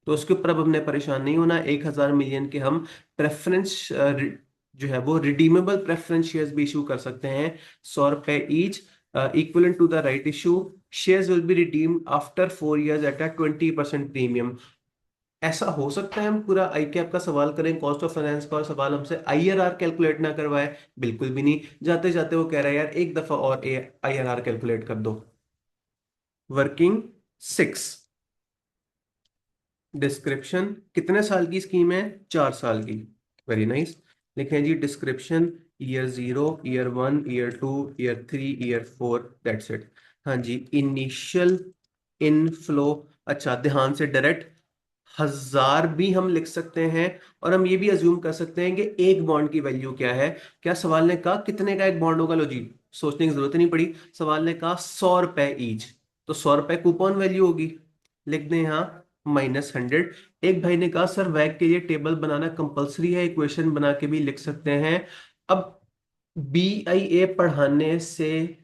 तो उसके ऊपर अब हमने परेशान नहीं होना, 1000 मिलियन के हम प्रेफरेंस जो है वो रिडीमेबल प्रेफरेंस शेयर्स भी इशू कर सकते हैं, 100 रुपए each, equivalent to the right issue. Shares will be redeemed after 4 years at a 20% premium. ऐसा हो सकता है हम पूरा आई कैप का सवाल करें, कॉस्ट ऑफ फाइनेंस का, और सवाल हमसे आईआरआर कैलकुलेट ना करवाए? बिल्कुल भी नहीं। जाते जाते वो कह रहा है यार एक दफा और आईआरआर कैलकुलेट कर दो। वर्किंग 6। डिस्क्रिप्शन, कितने साल की स्कीम है? 4 साल की। Very nice. लिखें जी description, year 0, year 1, year 2, year 3, year 4, that's it. हाँ जी, इनिशियल इनफ्लो। अच्छा, ध्यान से, डायरेक्ट 1000 भी हम लिख सकते हैं, और हम ये भी अज्यूम कर सकते हैं कि एक बॉन्ड की वैल्यू क्या है। क्या सवाल ने कहा कितने का एक बॉन्ड होगा? लो जी, सोचने की जरूरत ही नहीं पड़ी, सवाल ने कहा 100 रुपए ईच, तो 100 रुपए कूपन वैल्यू होगी। लिख दें यहाँ -100। एक भाई ने कहा सर वैक के लिए टेबल बनाना कंपलसरी है, इक्वेशन बना के भी लिख सकते हैं। अब बीआईए पढ़ाने से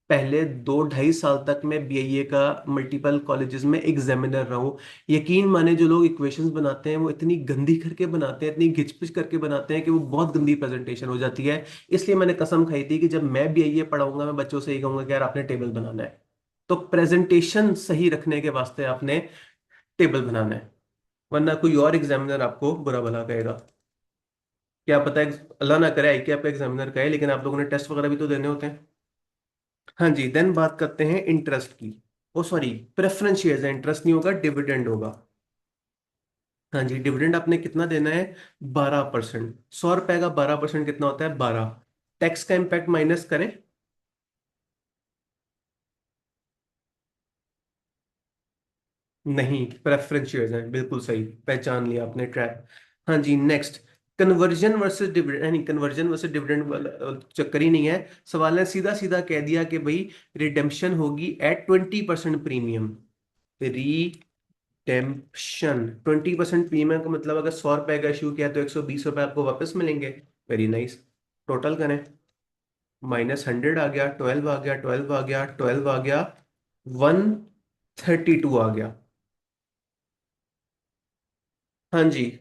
पहले 2 ढाई साल तक मैं बीआईए का मल्टीपल कॉलेजेस में एग्जामिनर रहा हूँ। यकीन माने, जो लोग इक्वेशंस बनाते हैं वो इतनी गंदी करके बनाते हैं, इतनी घिचपिच करके बनाते हैं कि वो बहुत गंदी प्रेजेंटेशन हो जाती है। इसलिए मैंने कसम खाई थी कि जब मैं बीआईए पढ़ाऊंगा मैं बच्चों से ही कहूंगा कि यार आपने टेबल बनाना है। तो प्रेजेंटेशन सही रखने के वास्ते आपने टेबल बनाना है, वरना कोई और एग्जामिनर आपको बुरा भला कहेगा। क्या पता अल्लाह ना करे आई कि आपका एग्जामिनर कहे, लेकिन आप लोगों ने टेस्ट वगैरह भी तो देने होते हैं। हाँ जी, देन बात करते हैं इंटरेस्ट की। ओ सॉरी, प्रेफरेंस शेयर्स है, इंटरेस्ट नहीं होगा, डिविडेंड होगा। हाँ जी, डिविडेंड आपने कितना देना है? 12%। 100 रुपए का 12% कितना होता है? 12। टैक्स का इम्पैक्ट माइनस करें। नहीं, प्रेफरेंस शेयर्स हैं, बिल्कुल सही पहचान लिया आपने, ट्रैक। हाँ जी, नेक्स्ट, कन्वर्जन वर्सेस डिविडेंड, यानी कन्वर्जन वर्सेस डिविडेंड वाला चक्कर ही नहीं है। सवाल ने सीधा सीधा कह दिया कि भाई रिडेम्पशन होगी एट 20% प्रीमियम। रिडेम्पशन 20% प्रीमियम का मतलब अगर 100 रुपए का इशू किया तो 120 रुपए आपको वापस मिलेंगे। Very nice. टोटल करें, -100 आ गया, 12 आ गया, 12 आ गया, 12 आ गया, 132 आ गया। हाँ जी।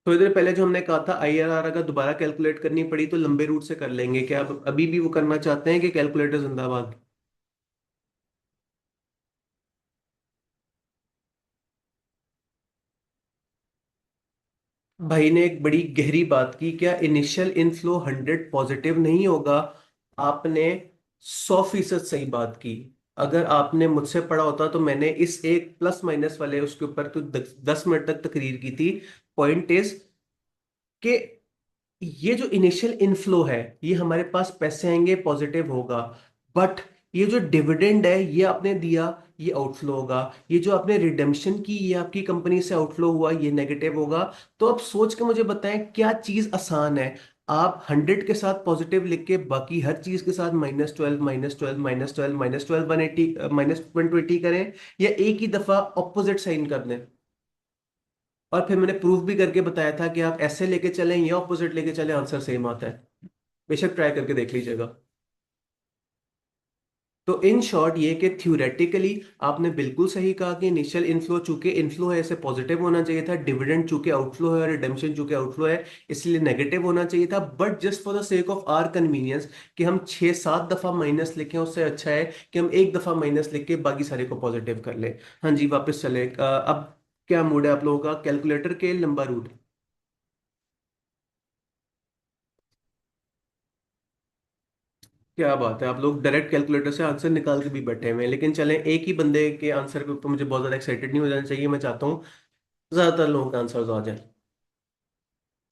थोड़ी देर पहले जो हमने कहा था आईआरआर अगर दोबारा कैलकुलेट करनी पड़ी तो लंबे रूट से कर लेंगे, क्या आप अभी भी वो करना चाहते हैं कि कैलकुलेटर जिंदाबाद? भाई ने एक बड़ी गहरी बात की, क्या इनिशियल इनफ्लो 100 पॉजिटिव नहीं होगा? आपने 100% सही बात की। अगर आपने मुझसे पढ़ा होता तो मैंने इस एक प्लस माइनस वाले उसके ऊपर तो 10 मिनट तक तकरीर की थी। पॉइंट इज कि ये जो इनिशियल इनफ्लो है, ये हमारे पास पैसे आएंगे पॉजिटिव होगा। बट ये जो डिविडेंड है ये आपने दिया, ये आउटफ्लो होगा। ये जो आपने रिडेम्पशन की, ये आपकी कंपनी से आउटफ्लो हुआ, ये नेगेटिव होगा। तो आप सोच के मुझे बताएं क्या चीज आसान है। आप 100 के साथ पॉजिटिव लिख के बाकी हर चीज के साथ -12 -12 -12 -12 180 -120 करें, या एक ही दफा ऑपोजिट साइन कर दें। और फिर मैंने प्रूफ भी करके बताया था कि आप ऐसे लेके चलें या ऑपोजिट लेके चलें, आंसर सेम आता है। बेशक ट्राई करके देख लीजिएगा। तो इन शॉर्ट ये कि थ्योरेटिकली आपने बिल्कुल सही कहा कि इनिशियल इनफ्लो चूंकि इनफ्लो है, इसे पॉजिटिव होना चाहिए था। डिविडेंड चूंकि आउटफ्लो है और रिडेम्पशन चूंकि आउटफ्लो है, इसलिए नेगेटिव होना चाहिए था। But just for the sake of our convenience कि हम 6-7 दफा माइनस लिखें, उससे अच्छा है कि हम एक दफा माइनस लिख के बाकी सारे को पॉजिटिव कर लें। हाँ जी, वापस चले। अब क्या मूड है आप लोगों का, कैलकुलेटर के लंबा रूट? क्या बात है, आप लोग डायरेक्ट कैलकुलेटर से आंसर निकाल के भी बैठे हुए हैं। लेकिन चलें, एक ही बंदे के आंसर के ऊपर मुझे बहुत ज्यादा एक्साइटेड नहीं हो जाना चाहिए। मैं चाहता हूँ ज्यादातर लोगों का आंसर आ जाए।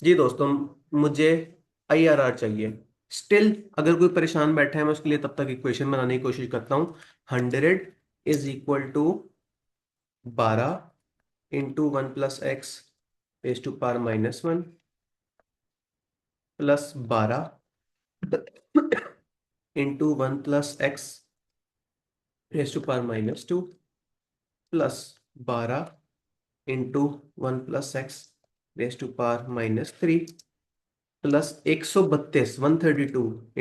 जी दोस्तों, मुझे आईआरआर चाहिए। स्टिल अगर कोई परेशान बैठा है, मैं उसके लिए तब तक इक्वेशन बनाने की कोशिश करता हूँ। 100 = 12 × 1 + x⁻⁻⁻⁻, plus 12 × 1 + x⁻² plus 12 × 1 + x⁻³ plus 132 ×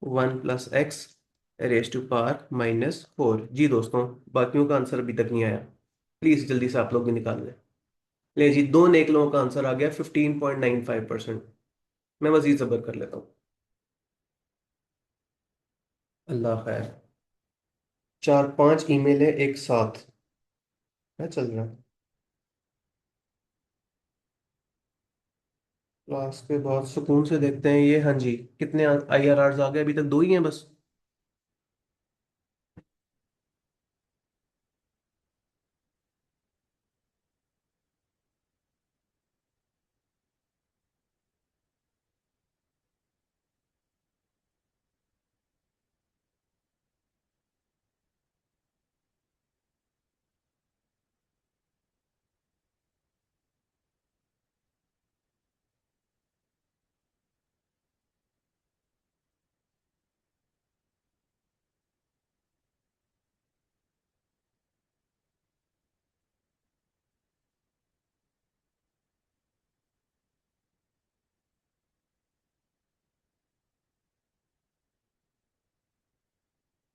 1 + x⁻⁻⁴। जी दोस्तों, बाकियों का आंसर अभी तक नहीं आया। प्लीज जल्दी से आप लोग भी निकाल लें। ले जी, दो नेक लोगों का आंसर आ गया, 15.95%। मैं मजीद जबर कर लेता हूँ। अल्लाह खैर। 4-5 ईमेल है एक साथ, क्या चल रहा है? क्लास के बाद सुकून से देखते हैं ये। हाँ जी, कितने आईआरआर आ गए? अभी तक दो ही हैं बस।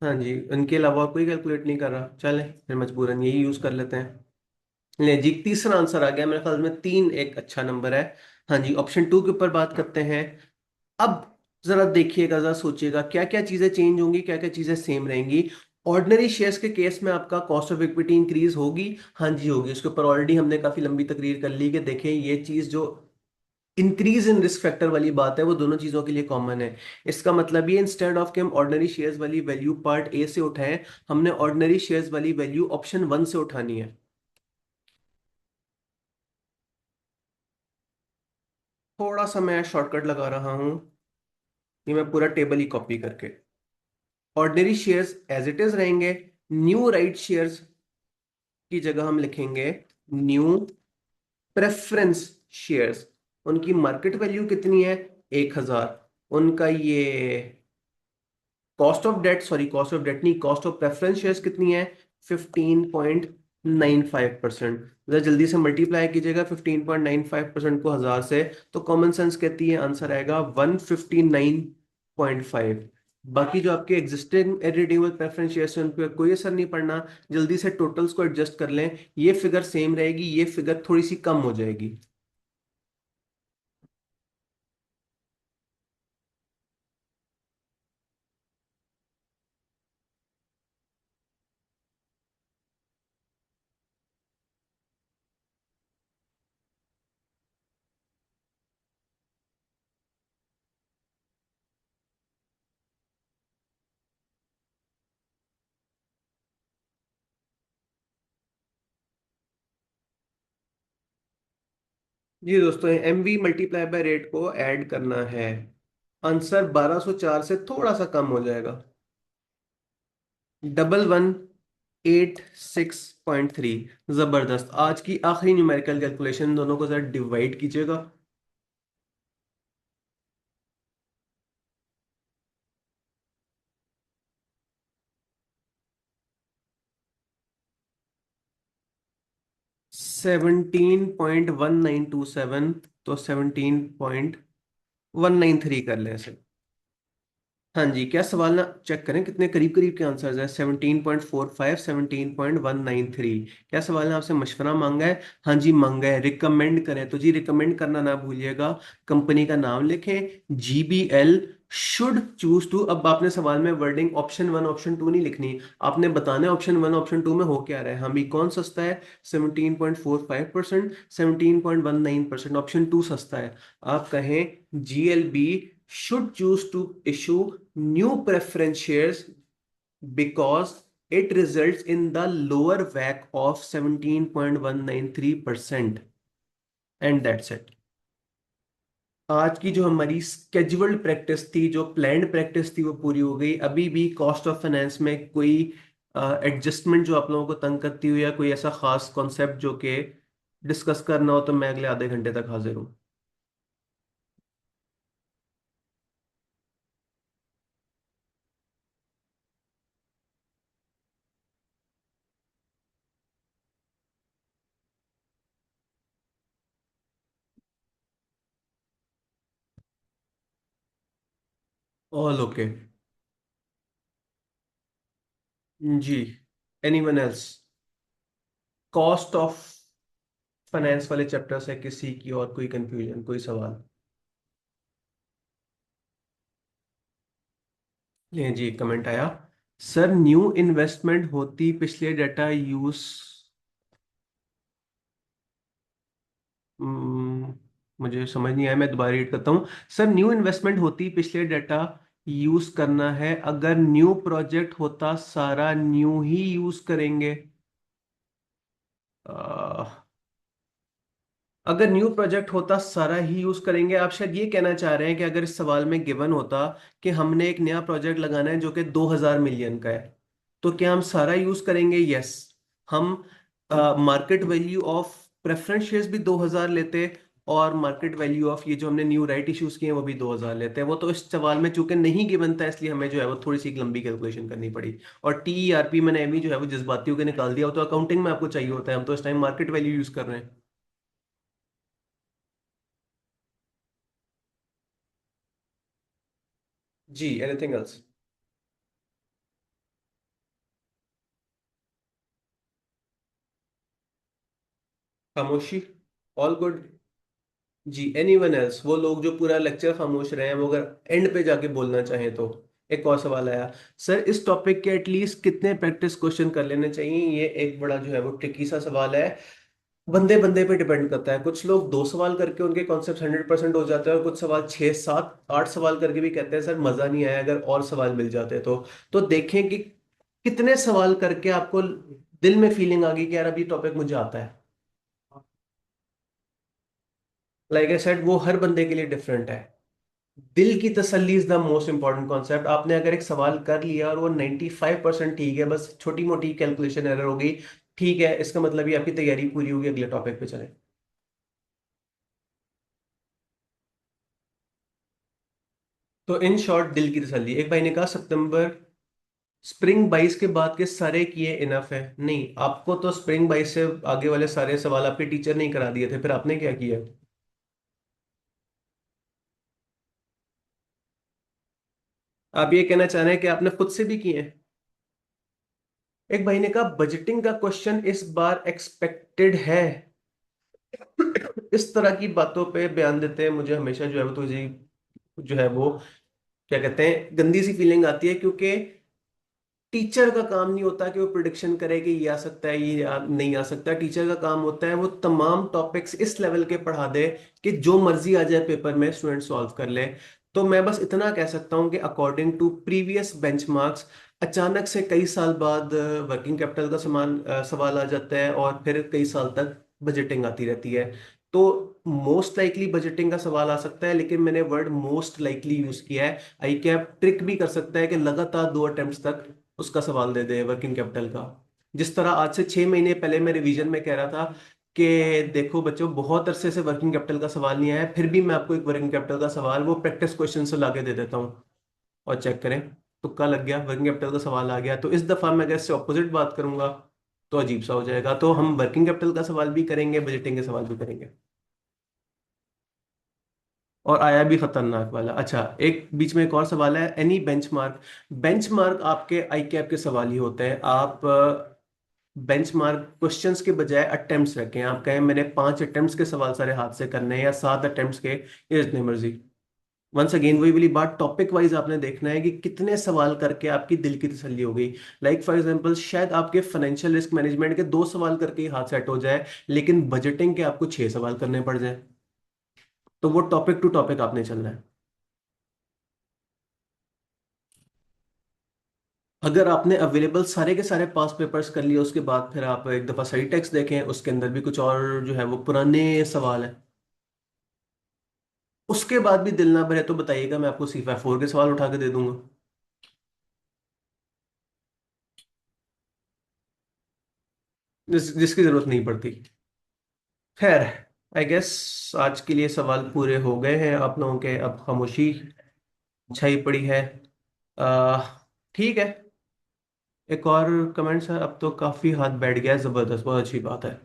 हाँ जी, इनके अलावा और कोई कैलकुलेट नहीं कर रहा, चले फिर मजबूरन यही यूज कर लेते हैं। ले जी, तीसरा आंसर आ गया मेरे ख्याल में। तीन एक अच्छा नंबर है। हाँ जी, ऑप्शन 2 के ऊपर बात करते हैं। अब जरा देखिएगा, जरा सोचिएगा क्या क्या चीजें चेंज होंगी, क्या क्या चीजें सेम रहेंगी। ऑर्डिनरी शेयर्स के केस में आपका कॉस्ट ऑफ इक्विटी इंक्रीज होगी। हाँ जी होगी। उसके ऊपर ऑलरेडी हमने काफी लंबी तकरीर कर ली कि देखें ये चीज जो इंक्रीज इन रिस्क फैक्टर वाली बात है वो दोनों चीजों के लिए कॉमन है। इसका मतलब ये, इंस्टेड ऑफ कि हम ऑर्डिनरी शेयर्स वाली वैल्यू पार्ट ए से उठाएं, हमने ऑर्डिनरी शेयर्स वाली वैल्यू ऑप्शन 1 से उठानी है। थोड़ा सा मैं शॉर्टकट लगा रहा हूं, ये मैं पूरा टेबल ही कॉपी करके। Ordinary shares as it is रहेंगे। न्यू राइट शेयर्स की जगह हम लिखेंगे न्यू प्रेफरेंस शेयर्स। उनकी मार्केट वैल्यू कितनी है? 1,000। उनका ये कॉस्ट ऑफ डेट नहीं, कॉस्ट ऑफ प्रेफरेंस शेयर्स कितनी है? 15.95%। जरा जल्दी से मल्टीप्लाई कीजिएगा 15.95% को 1,000 से, तो कॉमन सेंस कहती है आंसर आएगा 159.5। बाकी जो आपके एग्जिस्टिंग इररिडीमेबल प्रेफरेंस शेयर्स हैं उन पर कोई असर नहीं पड़ना। जल्दी से टोटल्स को एडजस्ट कर लें, ये फिगर सेम रहेगी, ये फिगर थोड़ी सी कम हो जाएगी। जी दोस्तों, M V multiply by rate को ऐड करना है। आंसर 1204 से थोड़ा सा कम हो जाएगा। 11,186.3। जबरदस्त। आज की आखिरी न्यूमेरिकल कैलकुलेशन, दोनों को जरा डिवाइड कीजिएगा। 17.1927, तो 17.193 कर लें इसे। हाँ जी, क्या सवाल ना चेक करें कितने करीब करीब के आंसर्स हैं। 17.45, 17.193। क्या सवाल ने आपसे मशवरा मांगा है? हाँ जी मांगा है, रिकमेंड करें तो जी रिकमेंड करना ना भूलिएगा। कंपनी का नाम लिखें, GBL शुड चूज टू। अब आपने सवाल में wording option one option two नहीं लिखनी, आपने बताना है ऑप्शन वन ऑप्शन टू में हो क्या रहा है। हम भी कौन सस्ता है? 17.45%, 17.19%। ऑप्शन टू सस्ता है। आप कहें GLB should choose to issue new preference shares because it results in the lower WACC of 17.193%। And that's it. आज की जो हमारी स्केड्यूल्ड प्रैक्टिस थी, जो प्लान्ड प्रैक्टिस थी, वो पूरी हो गई। अभी भी कॉस्ट ऑफ फाइनेंस में कोई एडजस्टमेंट जो आप लोगों को तंग करती हुई, या कोई ऐसा खास कॉन्सेप्ट जो कि डिस्कस करना हो, तो मैं अगले आधे घंटे तक हाजिर हूँ। All okay. जी। Anyone else? Cost of finance वाले चैप्टर से किसी की और कोई कंफ्यूजन, कोई सवाल? ये जी कमेंट आया। सर न्यू इन्वेस्टमेंट होती पिछले डाटा यूज, मुझे समझ नहीं आया, मैं दोबारा रीड करता हूँ। सर न्यू इन्वेस्टमेंट होती पिछले डाटा यूज करना है, अगर न्यू प्रोजेक्ट होता सारा न्यू ही यूज करेंगे। अगर न्यू प्रोजेक्ट होता सारा ही यूज करेंगे, आप शायद ये कहना चाह रहे हैं कि अगर इस सवाल में गिवन होता कि हमने एक नया प्रोजेक्ट लगाना है जो कि 2,000 मिलियन का है, तो क्या हम सारा यूज करेंगे? यस। हम market value of preference shares भी 2,000 लेते, और मार्केट वैल्यू ऑफ ये जो हमने न्यू राइट इश्यूज किए हैं वो भी 2,000 लेते हैं। वो तो इस सवाल में चूंकि नहीं गिवन था, इसलिए हमें जो है वो थोड़ी सी एक लंबी कैलकुलेशन करनी पड़ी। और TERP मैंने एमई जो है वो जज्बाती होकर निकाल दिया। वो तो अकाउंटिंग में आपको चाहिए होता है, हम तो इस टाइम मार्केट वैल्यू यूज कर रहे हैं। जी, एनीथिंग एल्स? खामोशी? All good. जी, एनीवन एल्स? वो लोग जो पूरा लेक्चर खामोश रहे हैं, वो अगर एंड पे जाके बोलना चाहें तो। एक और सवाल आया। सर इस टॉपिक के एटलीस्ट कितने प्रैक्टिस क्वेश्चन कर लेने चाहिए? ये एक बड़ा जो है वो ट्रिकी सा सवाल है। बंदे बंदे पे डिपेंड करता है। कुछ लोग 2 सवाल करके उनके कॉन्सेप्ट 100% हो जाते हैं, और कुछ सवाल 6 7 8 सवाल करके भी कहते हैं सर मजा नहीं आया, अगर और सवाल मिल जाते तो देखें कि कितने सवाल करके आपको दिल में फीलिंग आ गई कि यार अभी टॉपिक मुझे आता है। लाइक आई सेड, वो हर बंदे के लिए डिफरेंट है। दिल की तसल्ली is the most important concept. आपने अगर एक सवाल कर लिया और वो 95% ठीक है, बस छोटी मोटी कैलकुलेशन एरर हो गई, ठीक है, इसका मतलब ये आपकी तैयारी पूरी होगी, अगले टॉपिक पे चले। तो इन शॉर्ट दिल की तसल्ली, एक भाई ने कहा सितंबर स्प्रिंग 22 के बाद के सारे किए इनफ है। नहीं, आपको तो स्प्रिंग 22 से आगे वाले सारे सवाल आपके टीचर ने ही करा दिए थे, फिर आपने क्या किया? आप ये कहना चाह रहे हैं कि आपने खुद से भी किए हैं? एक भाई ने कहा बजटिंग का क्वेश्चन इस बार एक्सपेक्टेड है। इस तरह की बातों पे बयान देते हैं मुझे हमेशा जो है वो, तो जो है वो क्या कहते हैं, गंदी सी फीलिंग आती है, क्योंकि टीचर का काम नहीं होता कि वो प्रिडिक्शन करे कि ये आ सकता है, नहीं आ सकता। टीचर का काम होता है वो तमाम टॉपिक्स इस लेवल के पढ़ा दे कि जो मर्जी आ जाए पेपर में स्टूडेंट सॉल्व कर ले। तो मैं बस इतना कह सकता हूँ कि अकॉर्डिंग टू प्रीवियस बेंचमार्क्स, अचानक से कई साल बाद वर्किंग कैपिटल का सवाल आ जाता है, और फिर कई साल तक बजटिंग आती रहती है। तो मोस्ट लाइकली बजटिंग का सवाल आ सकता है, लेकिन मैंने वर्ड मोस्ट लाइकली यूज किया है। आई कैप ट्रिक भी कर सकता है कि लगातार 2 अटेम्प्ट तक उसका सवाल दे दे वर्किंग कैपिटल का। जिस तरह आज से 6 महीने पहले मैं रिवीजन में कह रहा था कि देखो बच्चों, बहुत अरसे से वर्किंग कैपिटल का सवाल नहीं आया है, फिर भी मैं आपको एक वर्किंग कैपिटल का सवाल वो प्रैक्टिस क्वेश्चन से लाके दे देता हूँ, और चेक करें। तुक्का लग गया, वर्किंग कैपिटल का सवाल आ गया। तो इस दफा मैं अगर इससे ऑपोजिट बात करूंगा तो अजीब सा हो जाएगा। तो हम वर्किंग कैपिटल का सवाल भी करेंगे, बजटिंग के सवाल भी करेंगे। और आया भी खतरनाक वाला। अच्छा, एक बीच में एक और सवाल है, एनी बेंचमार्क। बेंचमार्क आपके आई कैप के सवाल ही होते हैं। आप बेंचमार्क क्वेश्चंस के बजाय अटेम्प्ट्स रखें। आप कहें मैंने 5 अटेम्प्ट्स के सवाल सारे हाथ से करने हैं, या 7 अटेम्प्ट्स के, ये जितनी मर्जी। वंस अगेन वही वाली बात, टॉपिक वाइज आपने देखना है कि कितने सवाल करके आपकी दिल की तसल्ली हो गई। लाइक फॉर एग्जांपल, शायद आपके फाइनेंशियल रिस्क मैनेजमेंट के 2 सवाल करके ही हाथ सेट हो जाए, लेकिन बजटिंग के आपको 6 सवाल करने पड़ जाए। तो वो टॉपिक टू टॉपिक आपने चलना है। अगर आपने अवेलेबल सारे के सारे पास पेपर्स कर लिए, उसके बाद फिर आप एक दफा सही टेक्स्ट देखें, उसके अंदर भी कुछ और जो है वो पुराने सवाल है। उसके बाद भी दिल ना भरे तो बताइएगा, मैं आपको C5 4 के सवाल उठा के दे दूंगा। जिसकी जरूरत नहीं पड़ती। खैर, आई गेस आज के लिए सवाल पूरे हो गए हैं आप लोगों के। अब खामोशी छाई पड़ी है। आ, ठीक है। एक और कमेंट्स है, अब तो काफी हाथ बैठ गया है, जबरदस्त, बहुत अच्छी बात है।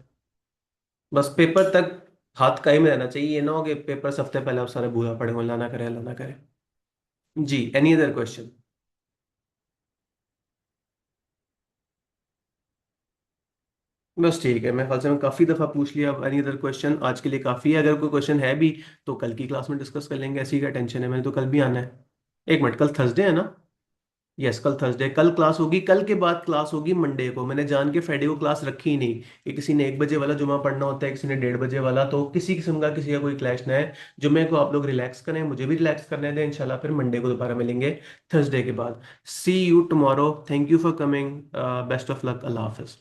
बस पेपर तक हाथ कायम रहना चाहिए, ये ना हो कि पेपर से हफ्ते पहले आप सारे भूला पड़े हो, अल्लाह ना करे, अल्लाह ना करे। जी, एनी अदर क्वेश्चन? बस ठीक है, मैं ख्याल से मैं काफी दफा पूछ लिया। अब एनी अदर क्वेश्चन आज के लिए काफी है। अगर कोई क्वेश्चन है भी तो कल की क्लास में डिस्कस कर लेंगे, ऐसी क्या टेंशन है, मैंने तो कल भी आना है। एक मिनट, कल थर्सडे है ना? यस, कल थर्सडे, कल क्लास होगी। कल के बाद क्लास होगी मंडे को। मैंने जान के फ्राइडे को क्लास रखी ही नहीं, कि किसी ने 1 बजे वाला जुमा पढ़ना होता है, किसी ने 1:30 बजे वाला, तो किसी किस्म का किसी का कोई क्लैश ना है। जुमे को आप लोग रिलैक्स करें, मुझे भी रिलैक्स करने दें। इंशाल्लाह फिर मंडे को दोबारा मिलेंगे, थर्सडे के बाद। See you tomorrow, thank you for coming, best of luck, अल्लाह हाफिज।